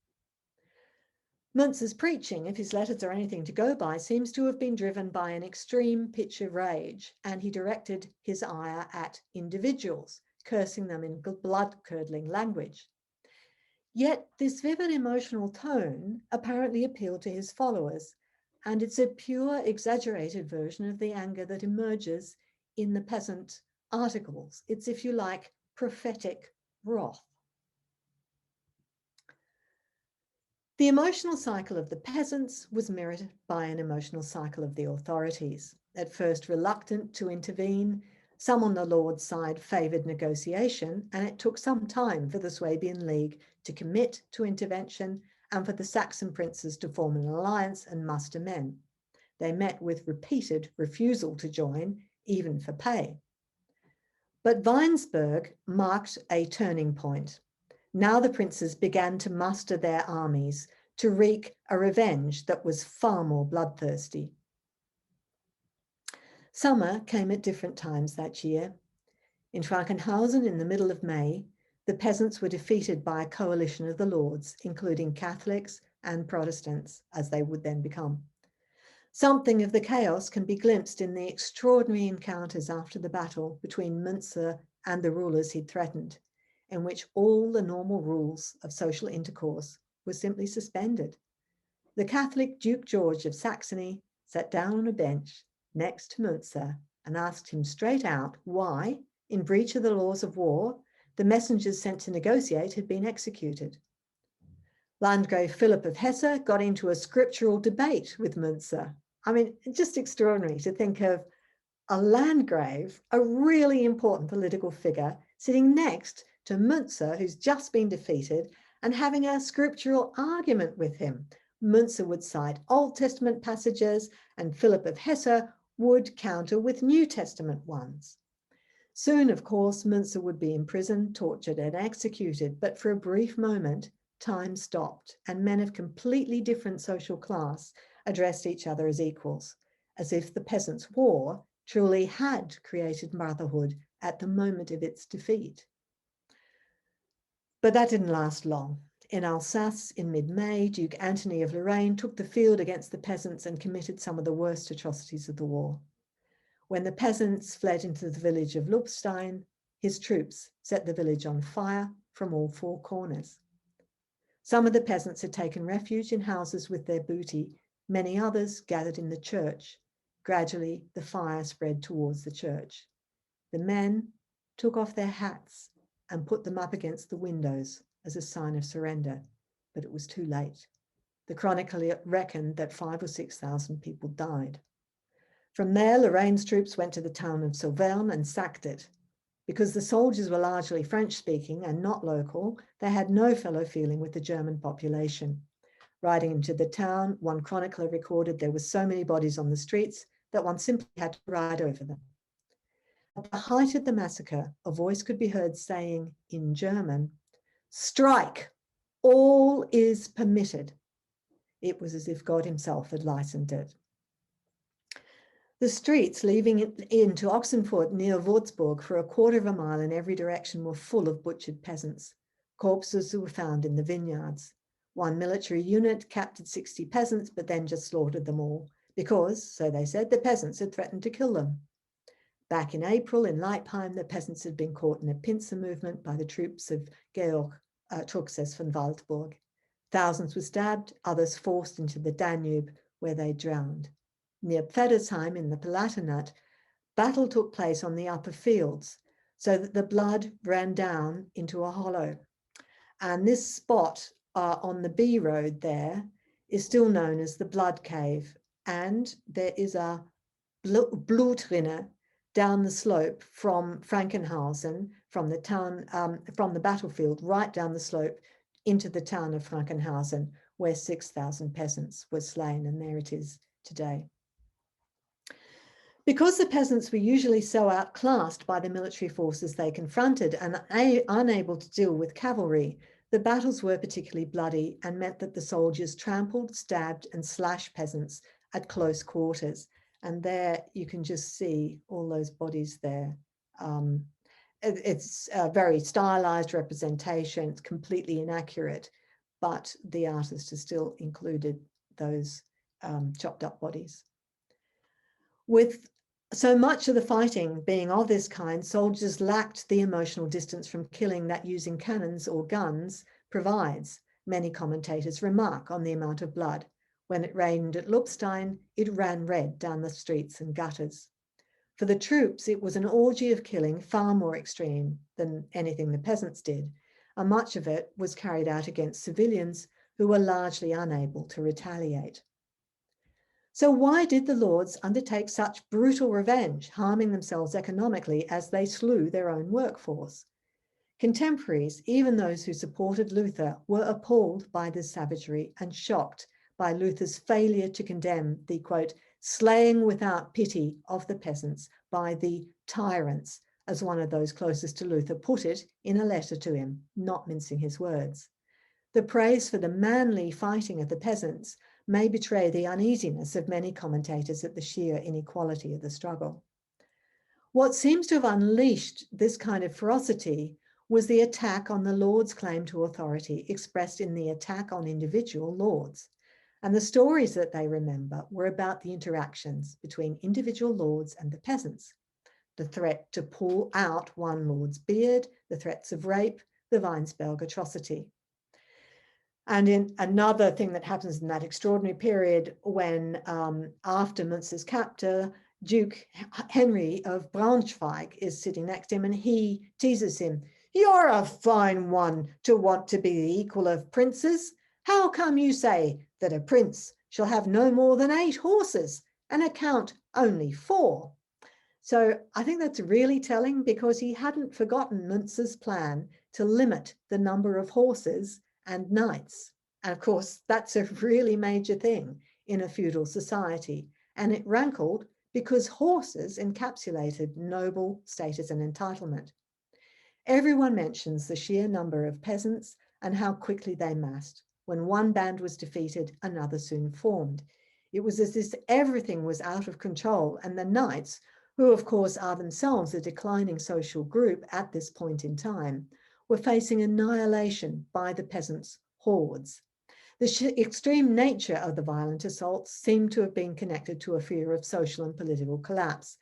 Münzer's preaching, if his letters are anything to go by, seems to have been driven by an extreme pitch of rage, and he directed his ire at individuals, cursing them in blood-curdling language. Yet this vivid emotional tone apparently appealed to his followers, and it's a pure, exaggerated version of the anger that emerges in the peasant articles. It's, if you like, prophetic wrath. The emotional cycle of the peasants was mirrored by an emotional cycle of the authorities. At first reluctant to intervene, some on the Lord's side favoured negotiation, and it took some time for the Swabian League to commit to intervention and for the Saxon princes to form an alliance and muster men. They met with repeated refusal to join, even for pay. But Weinsberg marked a turning point. Now the princes began to muster their armies to wreak a revenge that was far more bloodthirsty. Summer came at different times that year. In Frankenhausen, in the middle of May, the peasants were defeated by a coalition of the lords, including Catholics and Protestants, as they would then become. Something of the chaos can be glimpsed in the extraordinary encounters after the battle between Münzer and the rulers he'd threatened, in which all the normal rules of social intercourse were simply suspended. The Catholic Duke George of Saxony sat down on a bench next to Münzer and asked him straight out why, in breach of the laws of war, the messengers sent to negotiate had been executed. Landgrave Philip of Hesse got into a scriptural debate with Münzer. I mean, just extraordinary to think of a Landgrave, a really important political figure, sitting next to Münzer, who's just been defeated, and having a scriptural argument with him. Münzer would cite Old Testament passages, and Philip of Hesse would counter with New Testament ones. Soon, of course, Münzer would be imprisoned, tortured, and executed, but for a brief moment, time stopped, and men of completely different social class addressed each other as equals, as if the Peasants' War truly had created brotherhood at the moment of its defeat. But that didn't last long. In Alsace, in mid-May, Duke Antony of Lorraine took the field against the peasants and committed some of the worst atrocities of the war. When the peasants fled into the village of Lubstein, his troops set the village on fire from all four corners. Some of the peasants had taken refuge in houses with their booty. Many others gathered in the church. Gradually, the fire spread towards the church. The men took off their hats and put them up against the windows as a sign of surrender, but it was too late. The chronicler reckoned that 5,000 or 6,000 people died. From there, Lorraine's troops went to the town of Sauverne and sacked it. Because the soldiers were largely French-speaking and not local, they had no fellow feeling with the German population. Riding into the town, one chronicler recorded there were so many bodies on the streets that one simply had to ride over them. At the height of the massacre, a voice could be heard saying in German, "Strike! All is permitted." It was as if God himself had licensed it. The streets leading into Ochsenfurt near Würzburg for a quarter of a mile in every direction were full of butchered peasants. Corpses were found in the vineyards. One military unit captured 60 peasants, but then just slaughtered them all because, so they said, the peasants had threatened to kill them. Back in April, in Leipheim, the peasants had been caught in a pincer movement by the troops of Georg Truxes von Waldburg. Thousands were stabbed, others forced into the Danube, where they drowned. Near Pfeddersheim in the Palatinate, battle took place on the upper fields, so that the blood ran down into a hollow. And this spot on the B road there is still known as the Blood Cave. And there is a Blutrinne down the slope from Frankenhausen, from the town, from the battlefield, right down the slope into the town of Frankenhausen, where 6,000 peasants were slain, and there it is today. Because the peasants were usually so outclassed by the military forces they confronted and unable to deal with cavalry, the battles were particularly bloody and meant that the soldiers trampled, stabbed, and slashed peasants at close quarters. And there you can just see all those bodies there. It's a very stylized representation. It's completely inaccurate, but the artist has still included those chopped up bodies. With so much of the fighting being of this kind, soldiers lacked the emotional distance from killing that using cannons or guns provides. Many commentators remark on the amount of blood. When it rained at Lupstein, it ran red down the streets and gutters. For the troops, it was an orgy of killing far more extreme than anything the peasants did, and much of it was carried out against civilians who were largely unable to retaliate. So why did the lords undertake such brutal revenge, harming themselves economically as they slew their own workforce? Contemporaries, even those who supported Luther, were appalled by this savagery and shocked by Luther's failure to condemn the, quote, slaying without pity of the peasants by the tyrants, as one of those closest to Luther put it in a letter to him, not mincing his words. The praise for the manly fighting of the peasants may betray the uneasiness of many commentators at the sheer inequality of the struggle. What seems to have unleashed this kind of ferocity was the attack on the lords' claim to authority expressed in the attack on individual lords. And the stories that they remember were about the interactions between individual lords and the peasants. The threat to pull out one lord's beard, the threats of rape, the Weinsberg atrocity. And in another thing that happens in that extraordinary period when after Münster's capture, Duke Henry of Braunschweig is sitting next to him and he teases him, "You're a fine one to want to be the equal of princes. How come you say that a prince shall have no more than 8 horses and a count only 4? So I think that's really telling because he hadn't forgotten Münster's plan to limit the number of horses and knights. And of course, that's a really major thing in a feudal society. And it rankled because horses encapsulated noble status and entitlement. Everyone mentions the sheer number of peasants and how quickly they massed. When one band was defeated, another soon formed. It was as if everything was out of control, and the knights, who of course are themselves a declining social group at this point in time, were facing annihilation by the peasants' hordes. The extreme nature of the violent assaults seemed to have been connected to a fear of social and political collapse,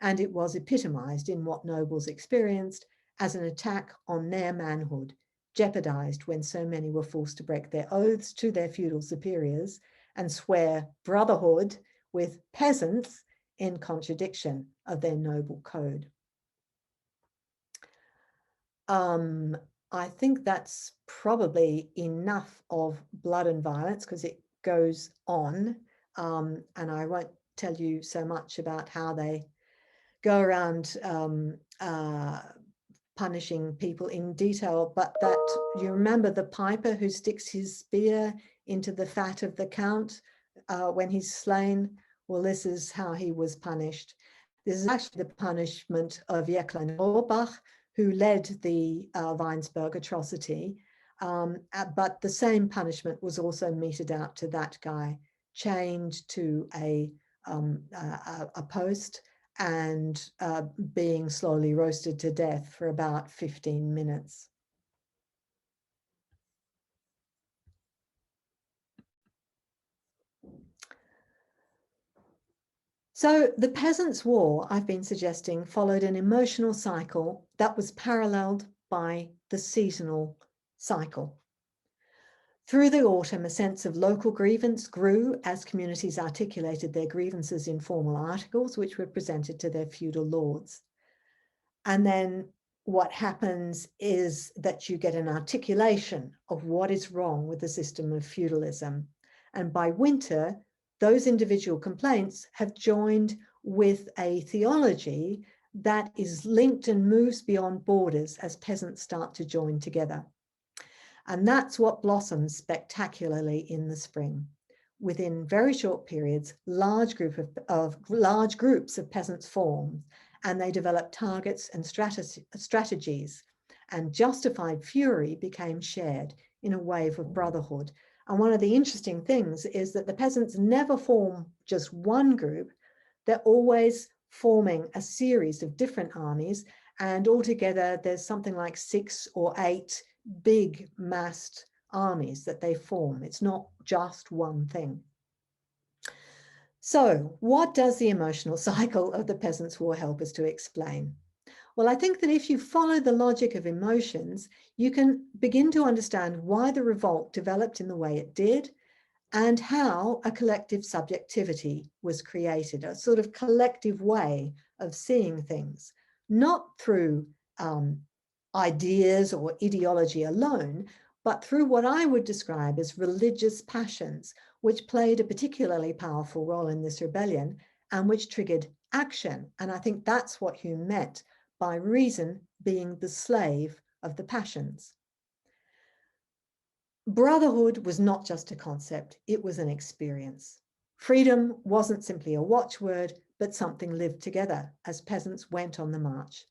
and it was epitomized in what nobles experienced as an attack on their manhood, jeopardized when so many were forced to break their oaths to their feudal superiors and swear brotherhood with peasants in contradiction of their noble code. I think that's probably enough of blood and violence because it goes on, and I won't tell you so much about how they go around punishing people in detail, but that you remember the piper who sticks his spear into the fat of the count when he's slain? Well, this is how he was punished. This is actually the punishment of Lyndal Roper, who led the Weinsberg atrocity, but the same punishment was also meted out to that guy, chained to a post and being slowly roasted to death for about 15 minutes. So the Peasants' War, I've been suggesting, followed an emotional cycle that was paralleled by the seasonal cycle. Through the autumn, a sense of local grievance grew as communities articulated their grievances in formal articles, which were presented to their feudal lords. And then what happens is that you get an articulation of what is wrong with the system of feudalism. And by winter, those individual complaints have joined with a theology that is linked and moves beyond borders as peasants start to join together. And that's what blossoms spectacularly in the spring. Within very short periods, large groups of peasants form, and they developed targets and strategies, and justified fury became shared in a wave of brotherhood. And one of the interesting things is that the peasants never form just one group, they're always forming a series of different armies, and altogether there's something like 6 or 8 big massed armies that they form. It's not just one thing. So what does the emotional cycle of the Peasants' War help us to explain? Well, I think that if you follow the logic of emotions, you can begin to understand why the revolt developed in the way it did and how a collective subjectivity was created, a sort of collective way of seeing things, not through ideas or ideology alone, but through what I would describe as religious passions, which played a particularly powerful role in this rebellion and which triggered action. And I think that's what Hume meant by reason being the slave of the passions. Brotherhood was not just a concept, it was an experience. Freedom wasn't simply a watchword, but something lived together as peasants went on the march.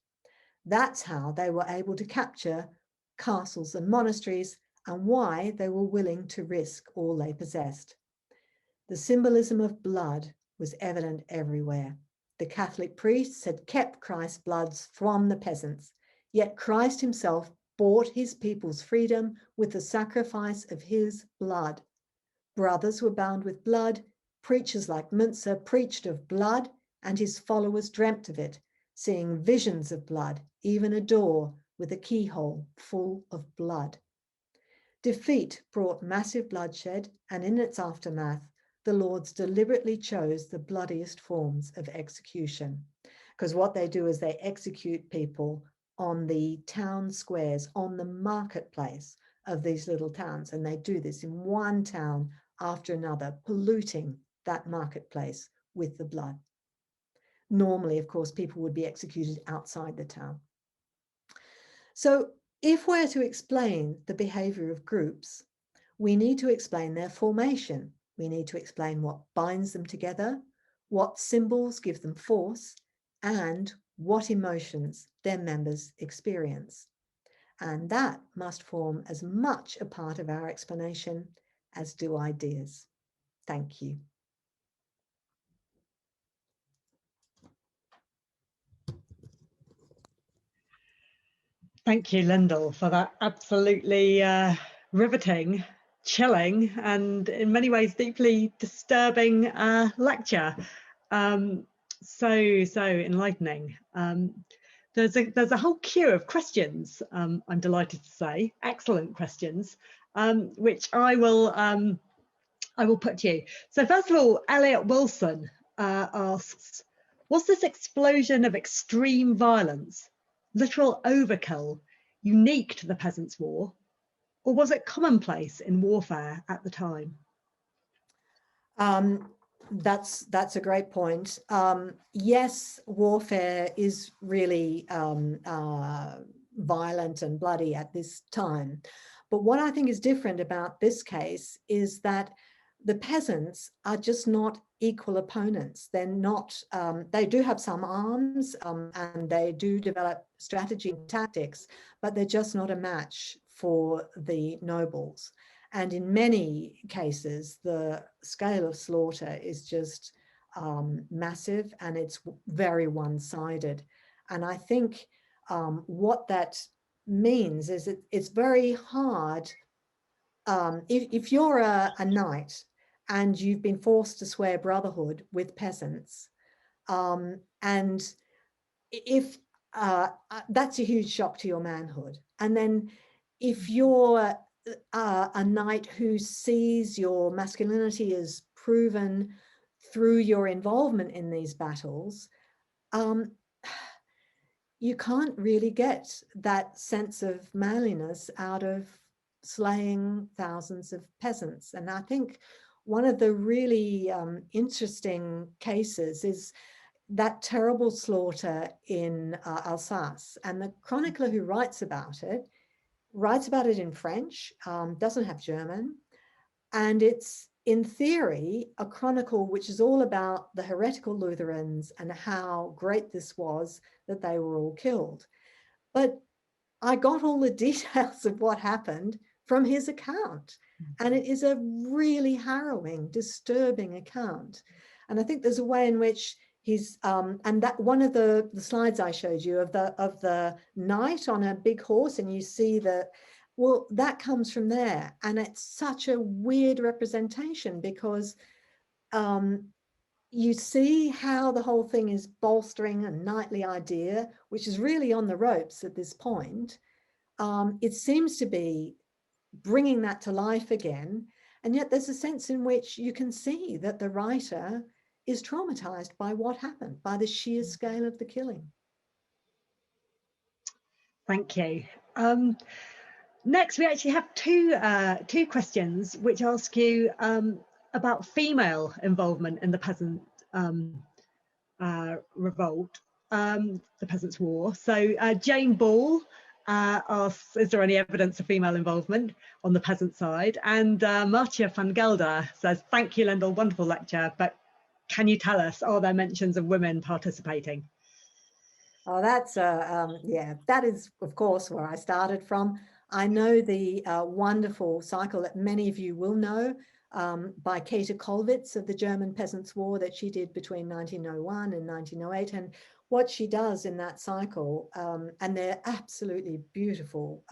That's how they were able to capture castles and monasteries and why they were willing to risk all they possessed. The symbolism of blood was evident everywhere. The Catholic priests had kept Christ's bloods from the peasants, yet Christ himself bought his people's freedom with the sacrifice of his blood. Brothers were bound with blood, preachers like Münzer preached of blood, and his followers dreamt of it, seeing visions of blood, even a door with a keyhole full of blood. Defeat brought massive bloodshed, and in its aftermath, the Lords deliberately chose the bloodiest forms of execution. Because what they do is they execute people on the town squares, on the marketplace of these little towns. And they do this in one town after another, polluting that marketplace with the blood. Normally, of course, people would be executed outside the town. So if we're to explain the behavior of groups, we need to explain their formation. We need to explain what binds them together, what symbols give them force, and what emotions their members experience. And that must form as much a part of our explanation as do ideas. Thank you. Thank you, Lyndal, for that absolutely riveting, chilling, and in many ways deeply disturbing lecture. So enlightening. There's a whole queue of questions, I'm delighted to say, excellent questions, which I will put to you. So first of all, Elliot Wilson asks, was this explosion of extreme violence, literal overkill, unique to the Peasants' War, or was it commonplace in warfare at the time? That's a great point. Yes, warfare is really violent and bloody at this time. But what I think is different about this case is that the peasants are just not equal opponents. They're not, they do have some arms and they do develop strategy and tactics, but they're just not a match for the nobles. And in many cases, the scale of slaughter is just massive and it's very one-sided. And I think what that means is it's very hard. If you're a knight and you've been forced to swear brotherhood with peasants, and if that's a huge shock to your manhood. And then if you're a knight who sees your masculinity as proven through your involvement in these battles, you can't really get that sense of manliness out of slaying thousands of peasants. And I think one of the really interesting cases is that terrible slaughter in Alsace. And the chronicler who writes about it in French, doesn't have German. And it's, in theory, a chronicle which is all about the heretical Lutherans and how great this was that they were all killed. But I got all the details of what happened from his account. And it is a really harrowing, disturbing account. And I think there's a way in which he's, and that one of the slides I showed you of the knight on a big horse, and you see the Well, that comes from there. And it's such a weird representation because you see how the whole thing is bolstering a knightly idea, which is really on the ropes at this point. It seems to be bringing that to life again. And yet there's a sense in which you can see that the writer is traumatized by what happened, by the sheer scale of the killing. Thank you. Next, we actually have two questions which ask you about female involvement in the peasant revolt, the Peasants' War. So Jane Ball asks, is there any evidence of female involvement on the peasant side? And Marcia van Gelder says, thank you, Lindell, wonderful lecture, but can you tell us, are there mentions of women participating? Oh, that's, yeah, that is, of course, where I started from. I know the wonderful cycle that many of you will know by Käthe Kollwitz of the German Peasants' War that she did between 1901 and 1908. And what she does in that cycle, and they're absolutely beautiful,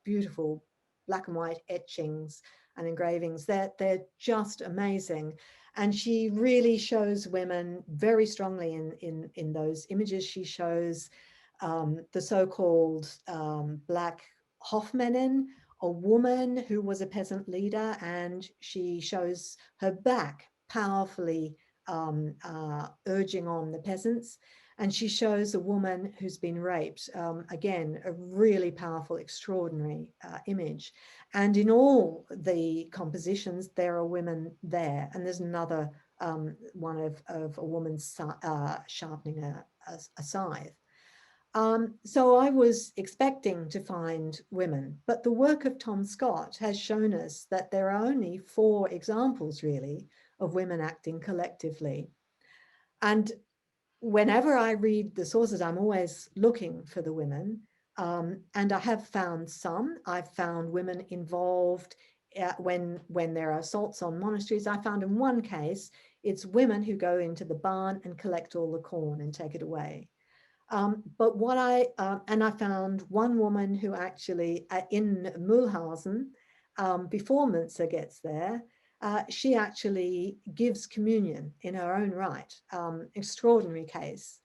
beautiful black and white etchings and engravings, they're just amazing. And she really shows women very strongly in those images. She shows the so-called Black Hofmännin, a woman who was a peasant leader, and she shows her back powerfully urging on the peasants. And she shows a woman who's been raped. Again, a really powerful, extraordinary image. And in all the compositions, there are women there. And there's another one of a woman sharpening a scythe. So I was expecting to find women, but the work of Tom Scott has shown us that there are only 4 examples really of women acting collectively. And whenever I read the sources, I'm always looking for the women. And I have found some. I've found women involved when there are assaults on monasteries. I found in one case, it's women who go into the barn and collect all the corn and take it away. But what and I found one woman who actually in Mühlhausen, before Münzer gets there, she actually gives communion in her own right. Extraordinary case.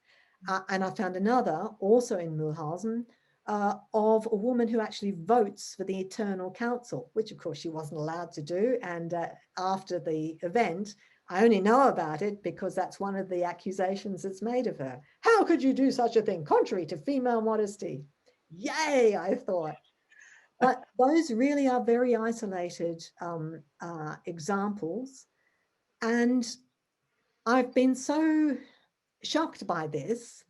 And I found another also in Mühlhausen of a woman who actually votes for the Eternal Council, which of course she wasn't allowed to do. And after the event, I only know about it because that's one of the accusations that's made of her. How could you do such a thing, contrary to female modesty? Yay, I thought. But those really are very isolated examples. And I've been so shocked by this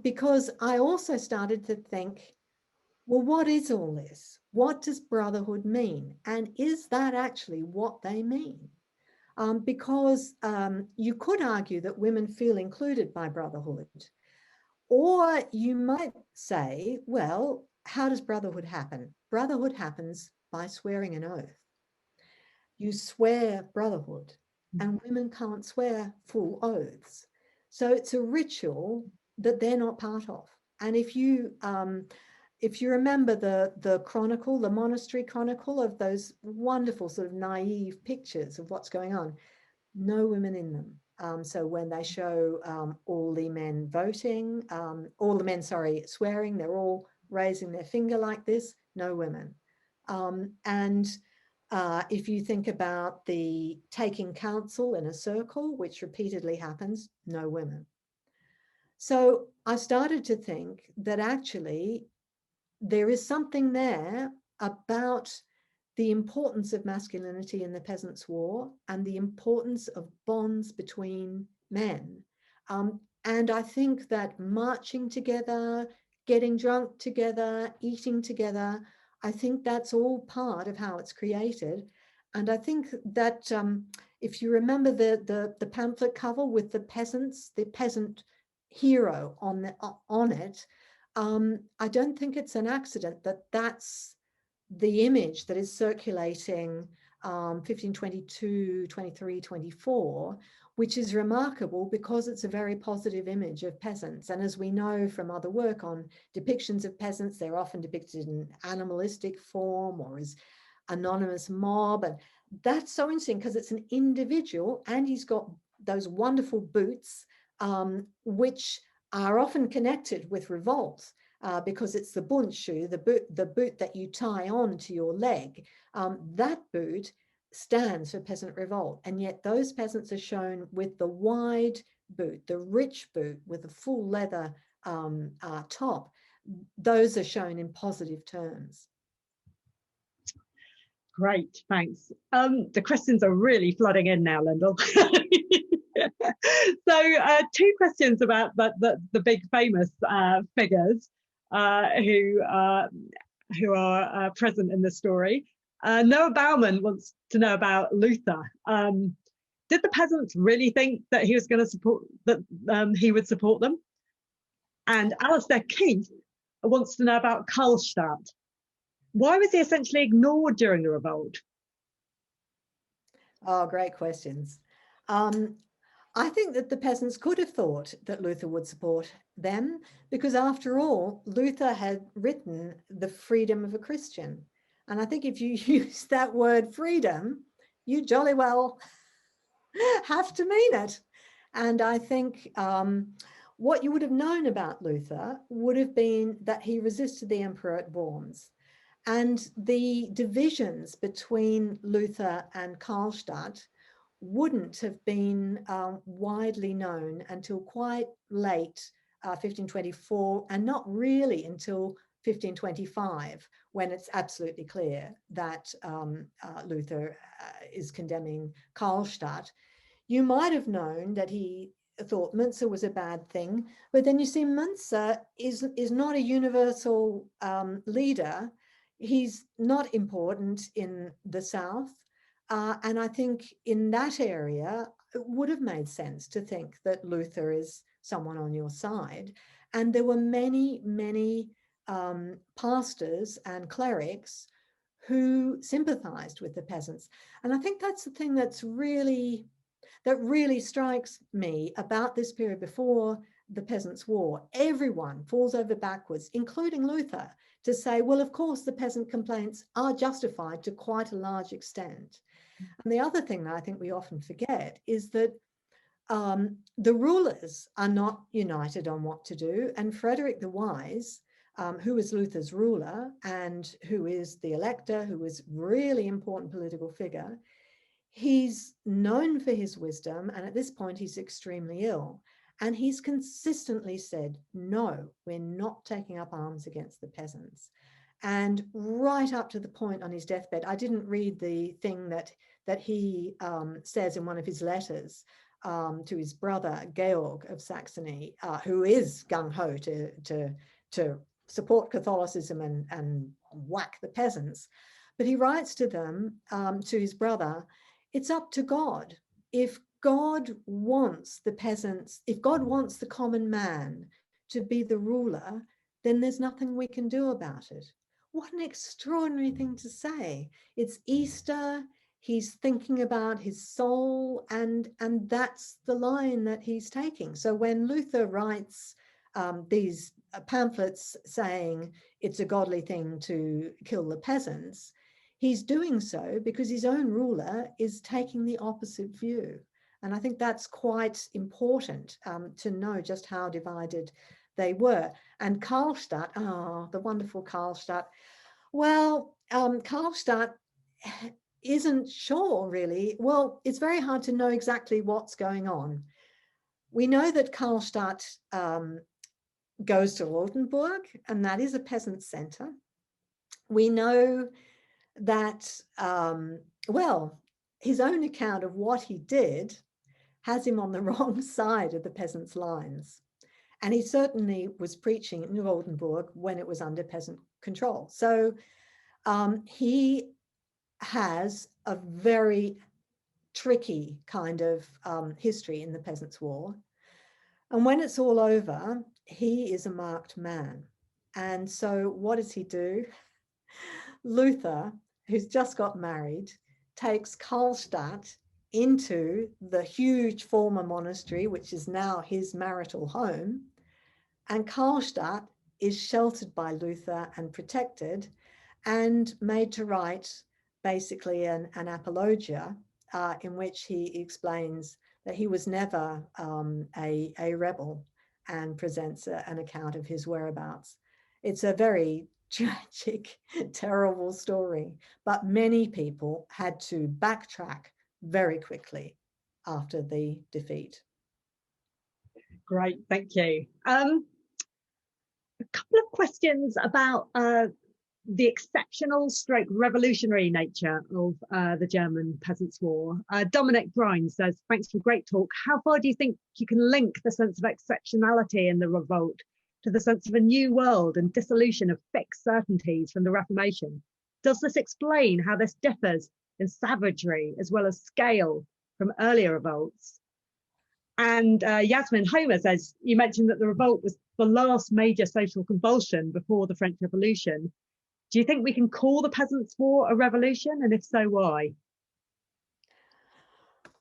because I also started to think, well, what is all this? What does brotherhood mean? And is that actually what they mean? Because you could argue that women feel included by brotherhood. Or you might say, well, how does brotherhood happen? Brotherhood happens by swearing an oath. You swear brotherhood, and women can't swear full oaths. So it's a ritual that they're not part of. And if you remember the chronicle, the monastery chronicle of those wonderful sort of naive pictures of what's going on, no women in them. So when they show all the men voting, all the men, sorry, swearing, they're all raising their finger like this, no women. And if you think about the taking counsel in a circle, which repeatedly happens, no women. So I started to think that actually there is something there about the importance of masculinity in the Peasants' War and the importance of bonds between men. And I think that marching together, getting drunk together, eating together, I think that's all part of how it's created. And I think that if you remember the pamphlet cover with the peasants, the peasant hero on it, I don't think it's an accident that that's the image that is circulating 1522, 23, 24, which is remarkable because it's a very positive image of peasants. And as we know from other work on depictions of peasants, they're often depicted in animalistic form or as anonymous mob. And that's so interesting because it's an individual and he's got those wonderful boots, which are often connected with revolt. Because it's the Bundschuh, the boot that you tie on to your leg. That boot stands for peasant revolt. And yet those peasants are shown with the wide boot, the rich boot with a full leather top. Those are shown in positive terms. Great, thanks. The questions are really flooding in now, Lyndal. So 2 questions about the big famous figures who are present in the story. Noah Bauman wants to know about Luther. Did the peasants really think that he was going to support he would support them? And Alistair Keith wants to know about Karlstadt. Why was he essentially ignored during the revolt? Oh, great questions. I think that the peasants could have thought that Luther would support them because after all, Luther had written The Freedom of a Christian. And I think if you use that word freedom, you jolly well have to mean it. And I think what you would have known about Luther would have been that he resisted the emperor at Worms. And the divisions between Luther and Karlstadt wouldn't have been widely known until quite late 1524, and not really until 1525, when it's absolutely clear that Luther is condemning Karlstadt. You might have known that he thought Münzer was a bad thing, but then you see Münzer is not a universal leader. He's not important in the south. And I think in that area, it would have made sense to think that Luther is someone on your side. And there were many, many pastors and clerics who sympathized with the peasants. And I think that's the thing that really strikes me about this period before the Peasants' War. Everyone falls over backwards, including Luther, to say, well, of course, the peasant complaints are justified to quite a large extent. And the other thing that I think we often forget is that the rulers are not united on what to do. And Frederick the Wise, who is Luther's ruler and who is the elector, who is really important political figure, he's known for his wisdom. And at this point, he's extremely ill. And he's consistently said, no, we're not taking up arms against the peasants. And right up to the point on his deathbed, I didn't read the thing that he says in one of his letters to his brother, Georg of Saxony, who is gung-ho to support Catholicism and whack the peasants. But he writes to them, to his brother, it's up to God. If God wants the peasants, if God wants the common man to be the ruler, then there's nothing we can do about it. What an extraordinary thing to say. It's Easter, he's thinking about his soul, and that's the line that he's taking. So when Luther writes these pamphlets saying it's a godly thing to kill the peasants, he's doing so because his own ruler is taking the opposite view. And I think that's quite important to know just how divided they were. And Karlstadt, the wonderful Karlstadt. Well, Karlstadt isn't sure really. Well, it's very hard to know exactly what's going on. We know that Karlstadt goes to Rothenburg, and that is a peasant center. We know that, well, his own account of what he did has him on the wrong side of the peasants' lines. And he certainly was preaching in Rothenburg when it was under peasant control. So he has a very tricky kind of history in the Peasants' War. And when it's all over, he is a marked man. And so what does he do? Luther, who's just got married, takes Karlstadt into the huge former monastery, which is now his marital home. And Karlstadt is sheltered by Luther and protected and made to write basically an apologia in which he explains that he was never a rebel, and presents an account of his whereabouts. It's a very tragic, terrible story, but many people had to backtrack very quickly after the defeat. Great, thank you. A couple of questions about the exceptional stroke revolutionary nature of the German Peasants' War. Dominic Brine says, thanks for a great talk. How far do you think you can link the sense of exceptionality in the revolt to the sense of a new world and dissolution of fixed certainties from the Reformation? Does this explain how this differs in savagery as well as scale from earlier revolts? And Yasmin Homer says, you mentioned that the revolt was the last major social convulsion before the French Revolution. Do you think we can call the Peasants' War a revolution? And if so, why?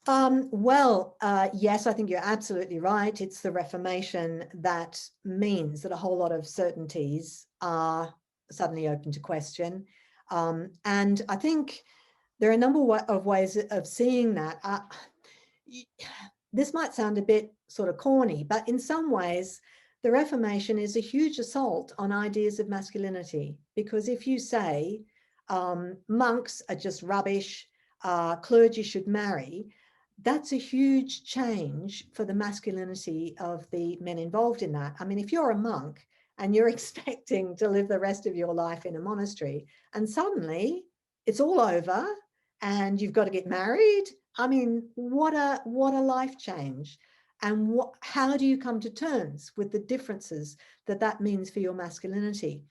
Yes, I think you're absolutely right. It's the Reformation that means that a whole lot of certainties are suddenly open to question. And I think there are a number of ways of seeing that. This might sound a bit sort of corny, but in some ways, the Reformation is a huge assault on ideas of masculinity, because if you say monks are just rubbish, clergy should marry, that's a huge change for the masculinity of the men involved in that. I mean, if you're a monk and you're expecting to live the rest of your life in a monastery, and suddenly it's all over and you've got to get married, I mean, what a life change. And how do you come to terms with the differences that means for your masculinity?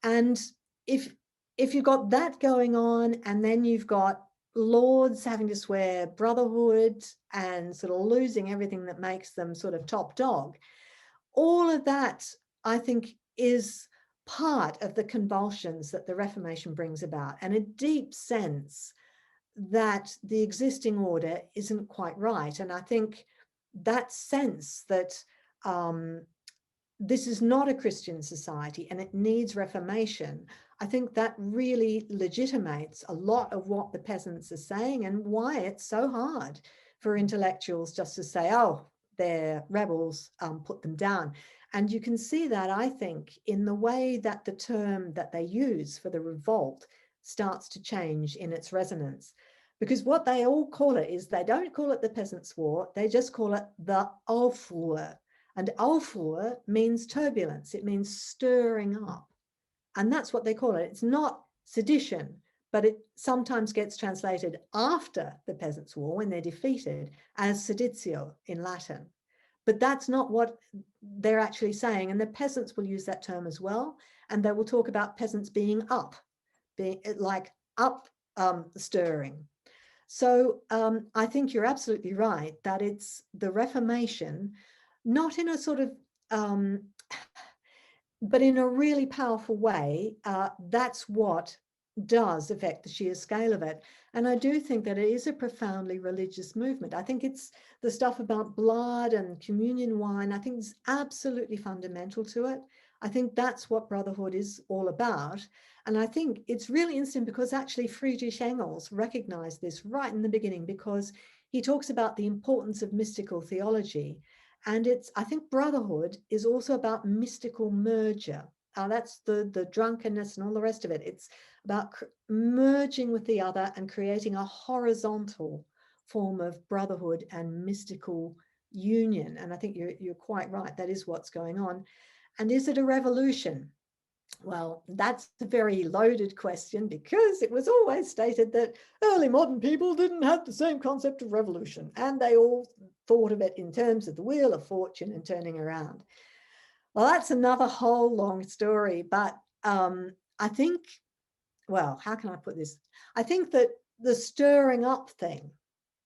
And if you've got that going on, and then you've got lords having to swear brotherhood and sort of losing everything that makes them sort of top dog, all of that, I think, is part of the convulsions that the Reformation brings about, and a deep sense that the existing order isn't quite right. And I think that sense that this is not a Christian society and it needs reformation, I think that really legitimates a lot of what the peasants are saying, and why it's so hard for intellectuals just to say, oh, they're rebels, put them down. And you can see that, I think, in the way that the term that they use for the revolt starts to change in its resonance. Because what they all call it is, they don't call it the Peasants' War, they just call it the Aufruhr. And Aufruhr means turbulence, it means stirring up. And that's what they call it. It's not sedition, but it sometimes gets translated after the Peasants' War, when they're defeated, as seditio in Latin. But that's not what they're actually saying. And the peasants will use that term as well. And they will talk about peasants being up, being like up stirring. So I think you're absolutely right that it's the Reformation, not in a sort of, but in a really powerful way. That's what does affect the sheer scale of it. And I do think that it is a profoundly religious movement. I think it's the stuff about blood and communion wine, I think it's absolutely fundamental to it. I think that's what brotherhood is all about. And I think it's really interesting because actually Friedrich Engels recognized this right in the beginning, because he talks about the importance of mystical theology. And I think brotherhood is also about mystical merger. That's the drunkenness and all the rest of it. It's about merging with the other and creating a horizontal form of brotherhood and mystical union. And I think you're quite right. That is what's going on. And is it a revolution? Well, that's a very loaded question, because it was always stated that early modern people didn't have the same concept of revolution, and they all thought of it in terms of the wheel of fortune and turning around. Well, that's another whole long story, but I think, well, how can I put this? I think that the stirring up thing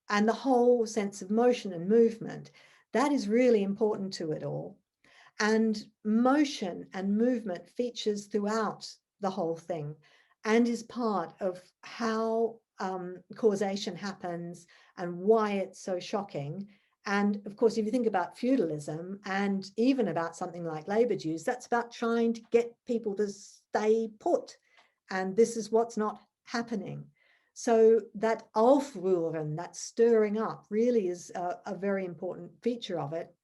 and the whole sense of motion and movement, that is really important to it all. And motion and movement features throughout the whole thing and is part of how causation happens and why it's so shocking. And of course, if you think about feudalism and even about something like labor dues, that's about trying to get people to stay put. And this is what's not happening. So that Aufrühren, that stirring up, really is a very important feature of it.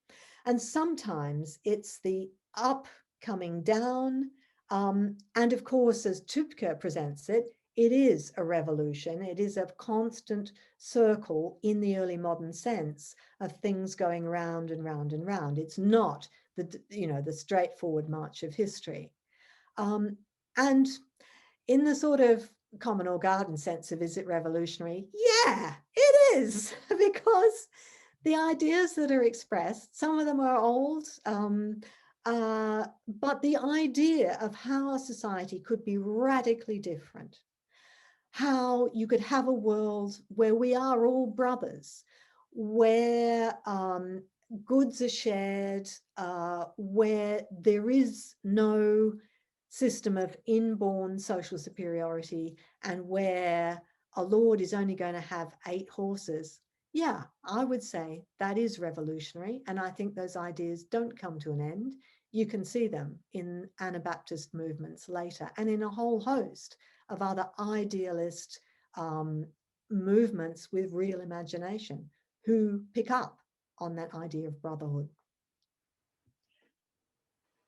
And sometimes it's the up coming down. And of course, as Tübke presents it, it is a revolution. It is a constant circle in the early modern sense of things going round and round and round. It's not the straightforward march of history. And in the sort of common or garden sense of is it revolutionary? Yeah, it is, because the ideas that are expressed, some of them are old, but the idea of how a society could be radically different, how you could have a world where we are all brothers, where goods are shared, where there is no system of inborn social superiority, and where a lord is only going to have 8 horses. Yeah, I would say that is revolutionary. And I think those ideas don't come to an end. You can see them in Anabaptist movements later and in a whole host of other idealist movements with real imagination who pick up on that idea of brotherhood.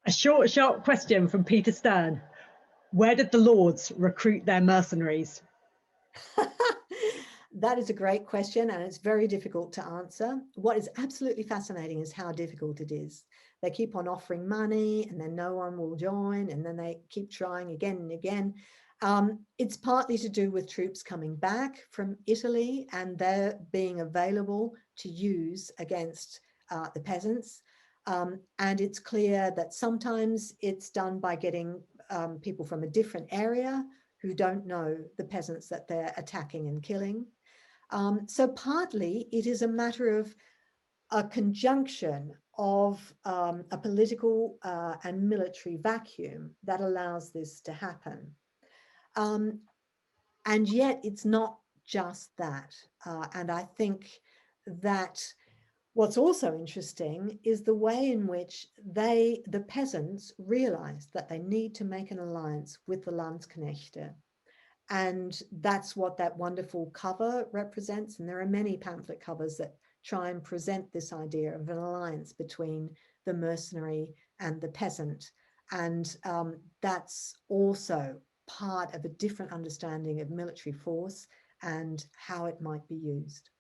A short question from Peter Stern. Where did the lords recruit their mercenaries? That is a great question, and it's very difficult to answer. What is absolutely fascinating is how difficult it is. They keep on offering money, and then no one will join, and then they keep trying again and again. It's partly to do with troops coming back from Italy, and they're being available to use against the peasants. And it's clear that sometimes it's done by getting people from a different area who don't know the peasants that they're attacking and killing. So partly it is a matter of a conjunction of a political and military vacuum that allows this to happen. And yet it's not just that. And I think that what's also interesting is the way in which the peasants realized that they need to make an alliance with the Landsknechte. And that's what that wonderful cover represents. And there are many pamphlet covers that try and present this idea of an alliance between the mercenary and the peasant. And that's also part of a different understanding of military force and how it might be used.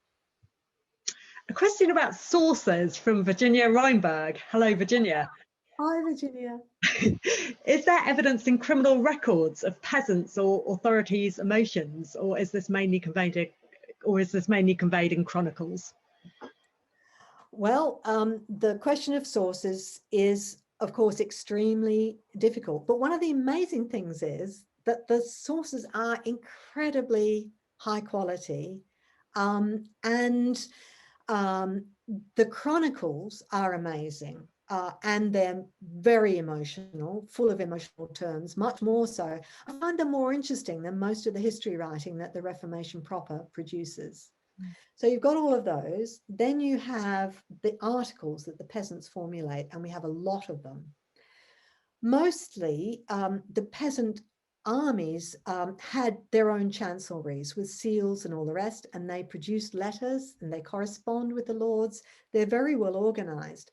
A question about sources from Virginia Reinberg. Hello, Virginia. Hi, Virginia. Is there evidence in criminal records of peasants or authorities' emotions, or is this mainly conveyed in chronicles? Well, the question of sources is, of course, extremely difficult. But one of the amazing things is that the sources are incredibly high quality, and the chronicles are amazing. And they're very emotional, full of emotional terms, much more so. I find them more interesting than most of the history writing that the Reformation proper produces. So you've got all of those. Then you have the articles that the peasants formulate, and we have a lot of them. Mostly, the peasant armies had their own chancelleries with seals and all the rest, and they produced letters and they correspond with the lords. They're very well organized.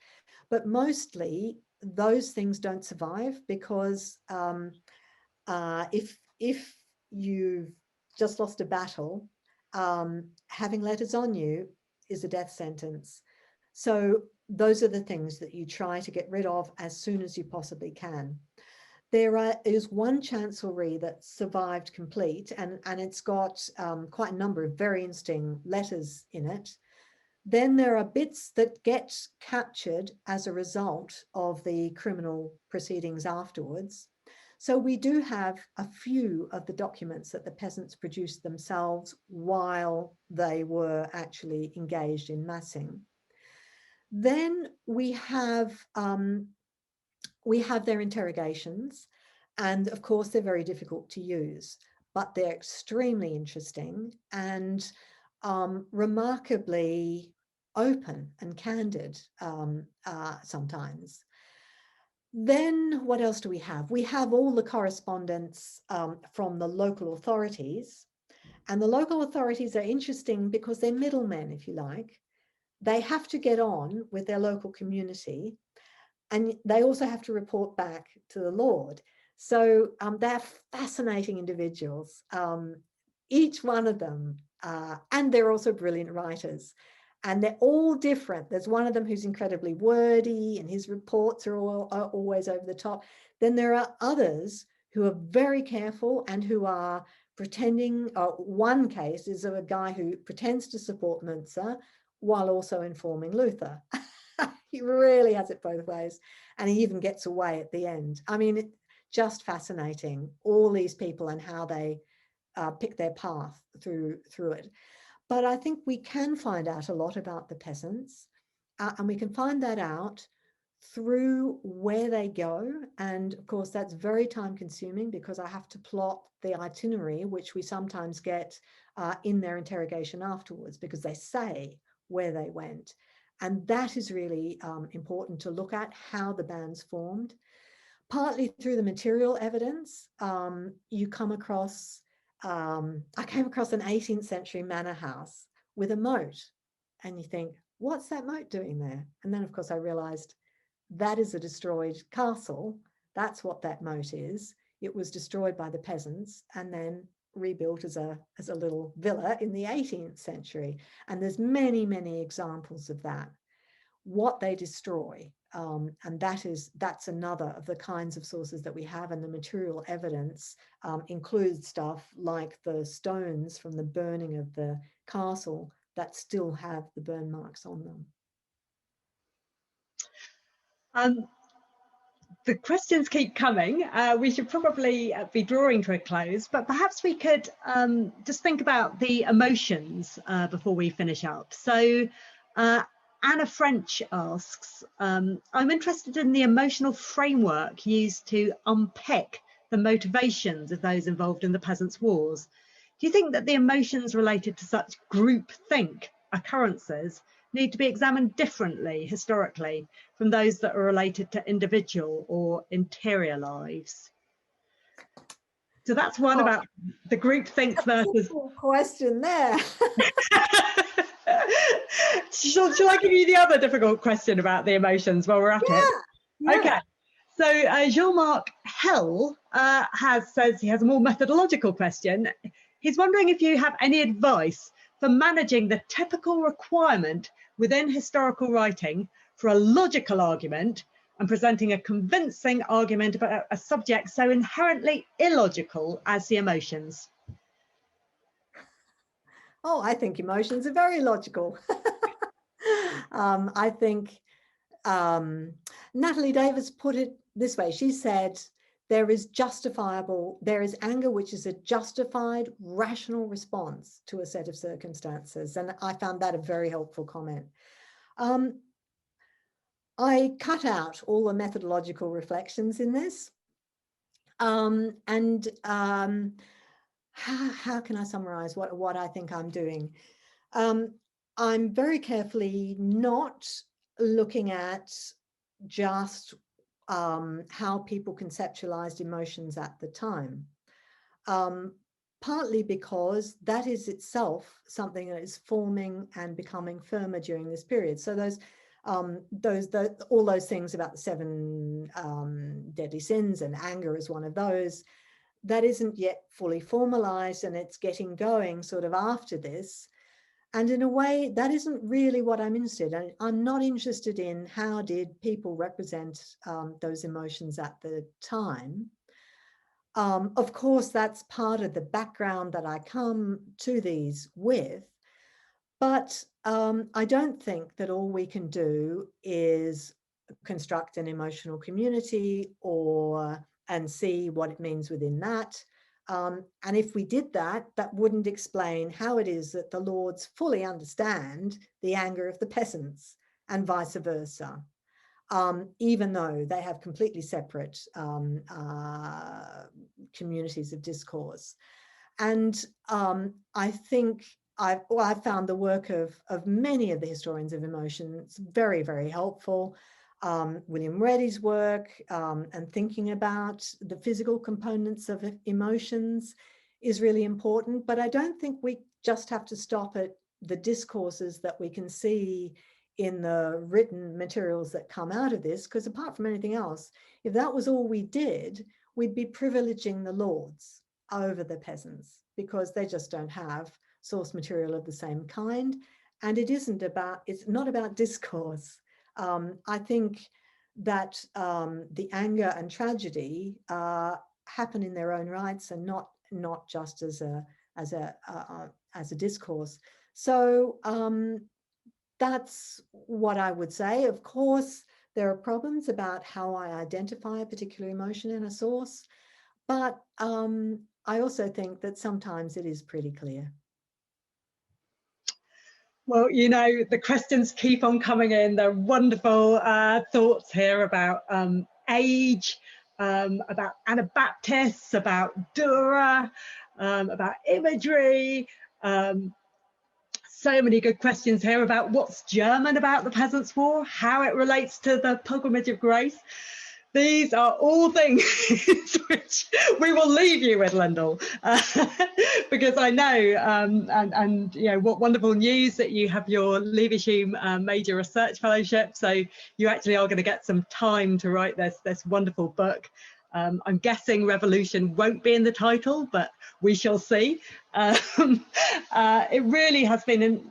But mostly those things don't survive because if you've just lost a battle, having letters on you is a death sentence. So those are the things that you try to get rid of as soon as you possibly can. There is one chancellery that survived complete, and it's got quite a number of very interesting letters in it. Then there are bits that get captured as a result of the criminal proceedings afterwards. So we do have a few of the documents that the peasants produced themselves while they were actually engaged in massing. Then we have their interrogations, and of course they're very difficult to use. but they're extremely interesting and remarkably open and candid sometimes. Then what else do we have? We have all the correspondence from the local authorities. And the local authorities are interesting because they're middlemen, if you like. They have to get on with their local community, and they also have to report back to the Lord. So they're fascinating individuals, each one of them, and they're also brilliant writers. And they're all different. There's one of them who's incredibly wordy and his reports are always over the top. Then there are others who are very careful and who are pretending. One case is of a guy who pretends to support Münzer while also informing Luther. He really has it both ways. And he even gets away at the end. I mean, just fascinating, all these people and how they pick their path through it. But I think we can find out a lot about the peasants, and we can find that out through where they go. And of course, that's very time consuming because I have to plot the itinerary, which we sometimes get in their interrogation afterwards, because they say where they went. And that is really important to look at, how the bands formed. Partly through the material evidence, you come across, I came across an 18th century manor house with a moat, and you think, what's that moat doing there? And then of course I realized that is a destroyed castle. That's what that moat is. It was destroyed by the peasants and then rebuilt as a little villa in the 18th century. And there's many, many examples of that, what they destroy. And that's another of the kinds of sources that we have. And the material evidence includes stuff like the stones from the burning of the castle that still have the burn marks on them. The questions keep coming. We should probably be drawing to a close, but perhaps we could just think about the emotions before we finish up. So Anna French asks, I'm interested in the emotional framework used to unpick the motivations of those involved in the Peasants' Wars. Do you think that the emotions related to such groupthink occurrences need to be examined differently historically from those that are related to individual or interior lives? So that's one about the groupthink versus... question there. Shall I give you the other difficult question about the emotions while we're at it? Yeah. Okay. So Jean-Marc Hell says he has a more methodological question. He's wondering if you have any advice for managing the typical requirement within historical writing for a logical argument and presenting a convincing argument about a subject so inherently illogical as the emotions. Oh, I think emotions are very logical. I think Natalie Davis put it this way. She said, there is anger, which is a justified, rational response to a set of circumstances. And I found that a very helpful comment. I cut out all the methodological reflections in this. How can I summarize what I think I'm doing? I'm very carefully not looking at just how people conceptualized emotions at the time, partly because that is itself something that is forming and becoming firmer during this period. So all those things about the 7 deadly sins, and anger is one of those, that isn't yet fully formalized, and it's getting going sort of after this. And in a way, that isn't really what I'm interested in. I'm not interested in how did people represent those emotions at the time. Of course, that's part of the background that I come to these with. But I don't think that all we can do is construct an emotional community and see what it means within that. And if we did that, that wouldn't explain how it is that the lords fully understand the anger of the peasants and vice versa, even though they have completely separate communities of discourse. And I think I've found the work of many of the historians of emotions very, very helpful. William Reddy's work and thinking about the physical components of emotions is really important, but I don't think we just have to stop at the discourses that we can see in the written materials that come out of this, because apart from anything else, if that was all we did, we'd be privileging the lords over the peasants because they just don't have source material of the same kind. And it's not about discourse. I think that the anger and tragedy happen in their own rights and not just as a discourse. So that's what I would say. Of course, there are problems about how I identify a particular emotion in a source, but I also think that sometimes it is pretty clear. Well, you know, the questions keep on coming in. They're wonderful thoughts here about age, about Anabaptists, about Dura, about imagery. So many good questions here about what's German about the Peasants' War, how it relates to the Pilgrimage of Grace. These are all things which we will leave you with, Lyndall, because I know, and you know, what wonderful news that you have your Leavesham major research fellowship. So you actually are going to get some time to write this wonderful book. I'm guessing revolution won't be in the title, but we shall see. It really has been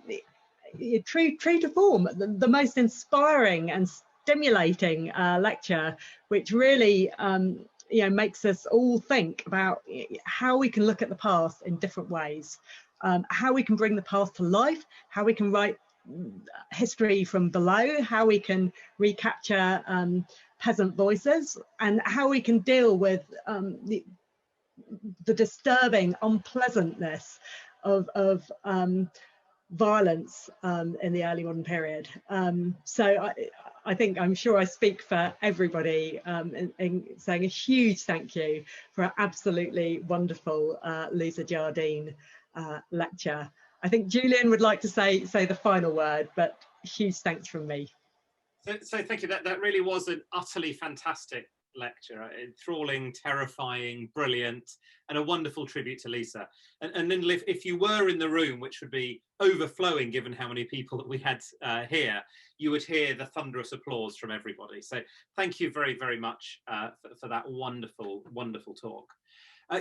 true to form, the most inspiring and stimulating lecture, which really you know, makes us all think about how we can look at the past in different ways, how we can bring the past to life, how we can write history from below, how we can recapture peasant voices, and how we can deal with the disturbing unpleasantness of violence in the early modern period. So I'm sure I speak for everybody in saying a huge thank you for an absolutely wonderful Lisa Jardine lecture. I think Julian would like to say the final word, but huge thanks from me. So thank you. That really was an utterly fantastic lecture, enthralling, terrifying, brilliant, and a wonderful tribute to Lisa. And Lyndall, if you were in the room, which would be overflowing given how many people that we had here, you would hear the thunderous applause from everybody. So thank you very, very much for that wonderful, wonderful talk.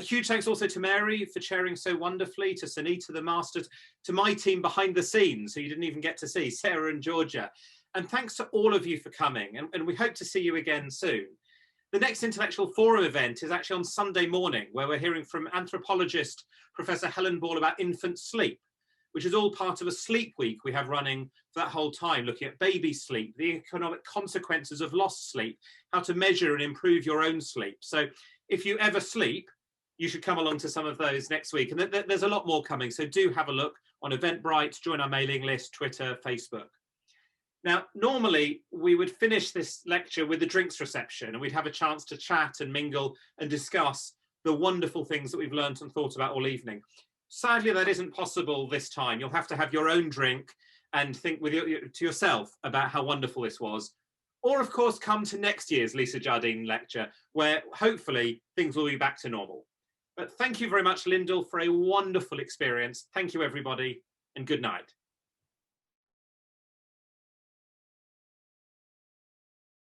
Huge thanks also to Mary for chairing so wonderfully, to Sunita, the masters, to my team behind the scenes, who you didn't even get to see, Sarah and Georgia. And thanks to all of you for coming, and we hope to see you again soon. The next Intellectual Forum event is actually on Sunday morning, where we're hearing from anthropologist Professor Helen Ball about infant sleep, which is all part of a sleep week we have running for that whole time, looking at baby sleep, the economic consequences of lost sleep, how to measure and improve your own sleep. So if you ever sleep, you should come along to some of those next week. And there's a lot more coming, so do have a look on Eventbrite, join our mailing list, Twitter, Facebook. Now, normally we would finish this lecture with a drinks reception, and we'd have a chance to chat and mingle and discuss the wonderful things that we've learned and thought about all evening. Sadly, that isn't possible this time. You'll have to have your own drink and think to yourself about how wonderful this was. Or, of course, come to next year's Lisa Jardine lecture, where hopefully things will be back to normal. But thank you very much, Lyndall, for a wonderful experience. Thank you, everybody, and good night.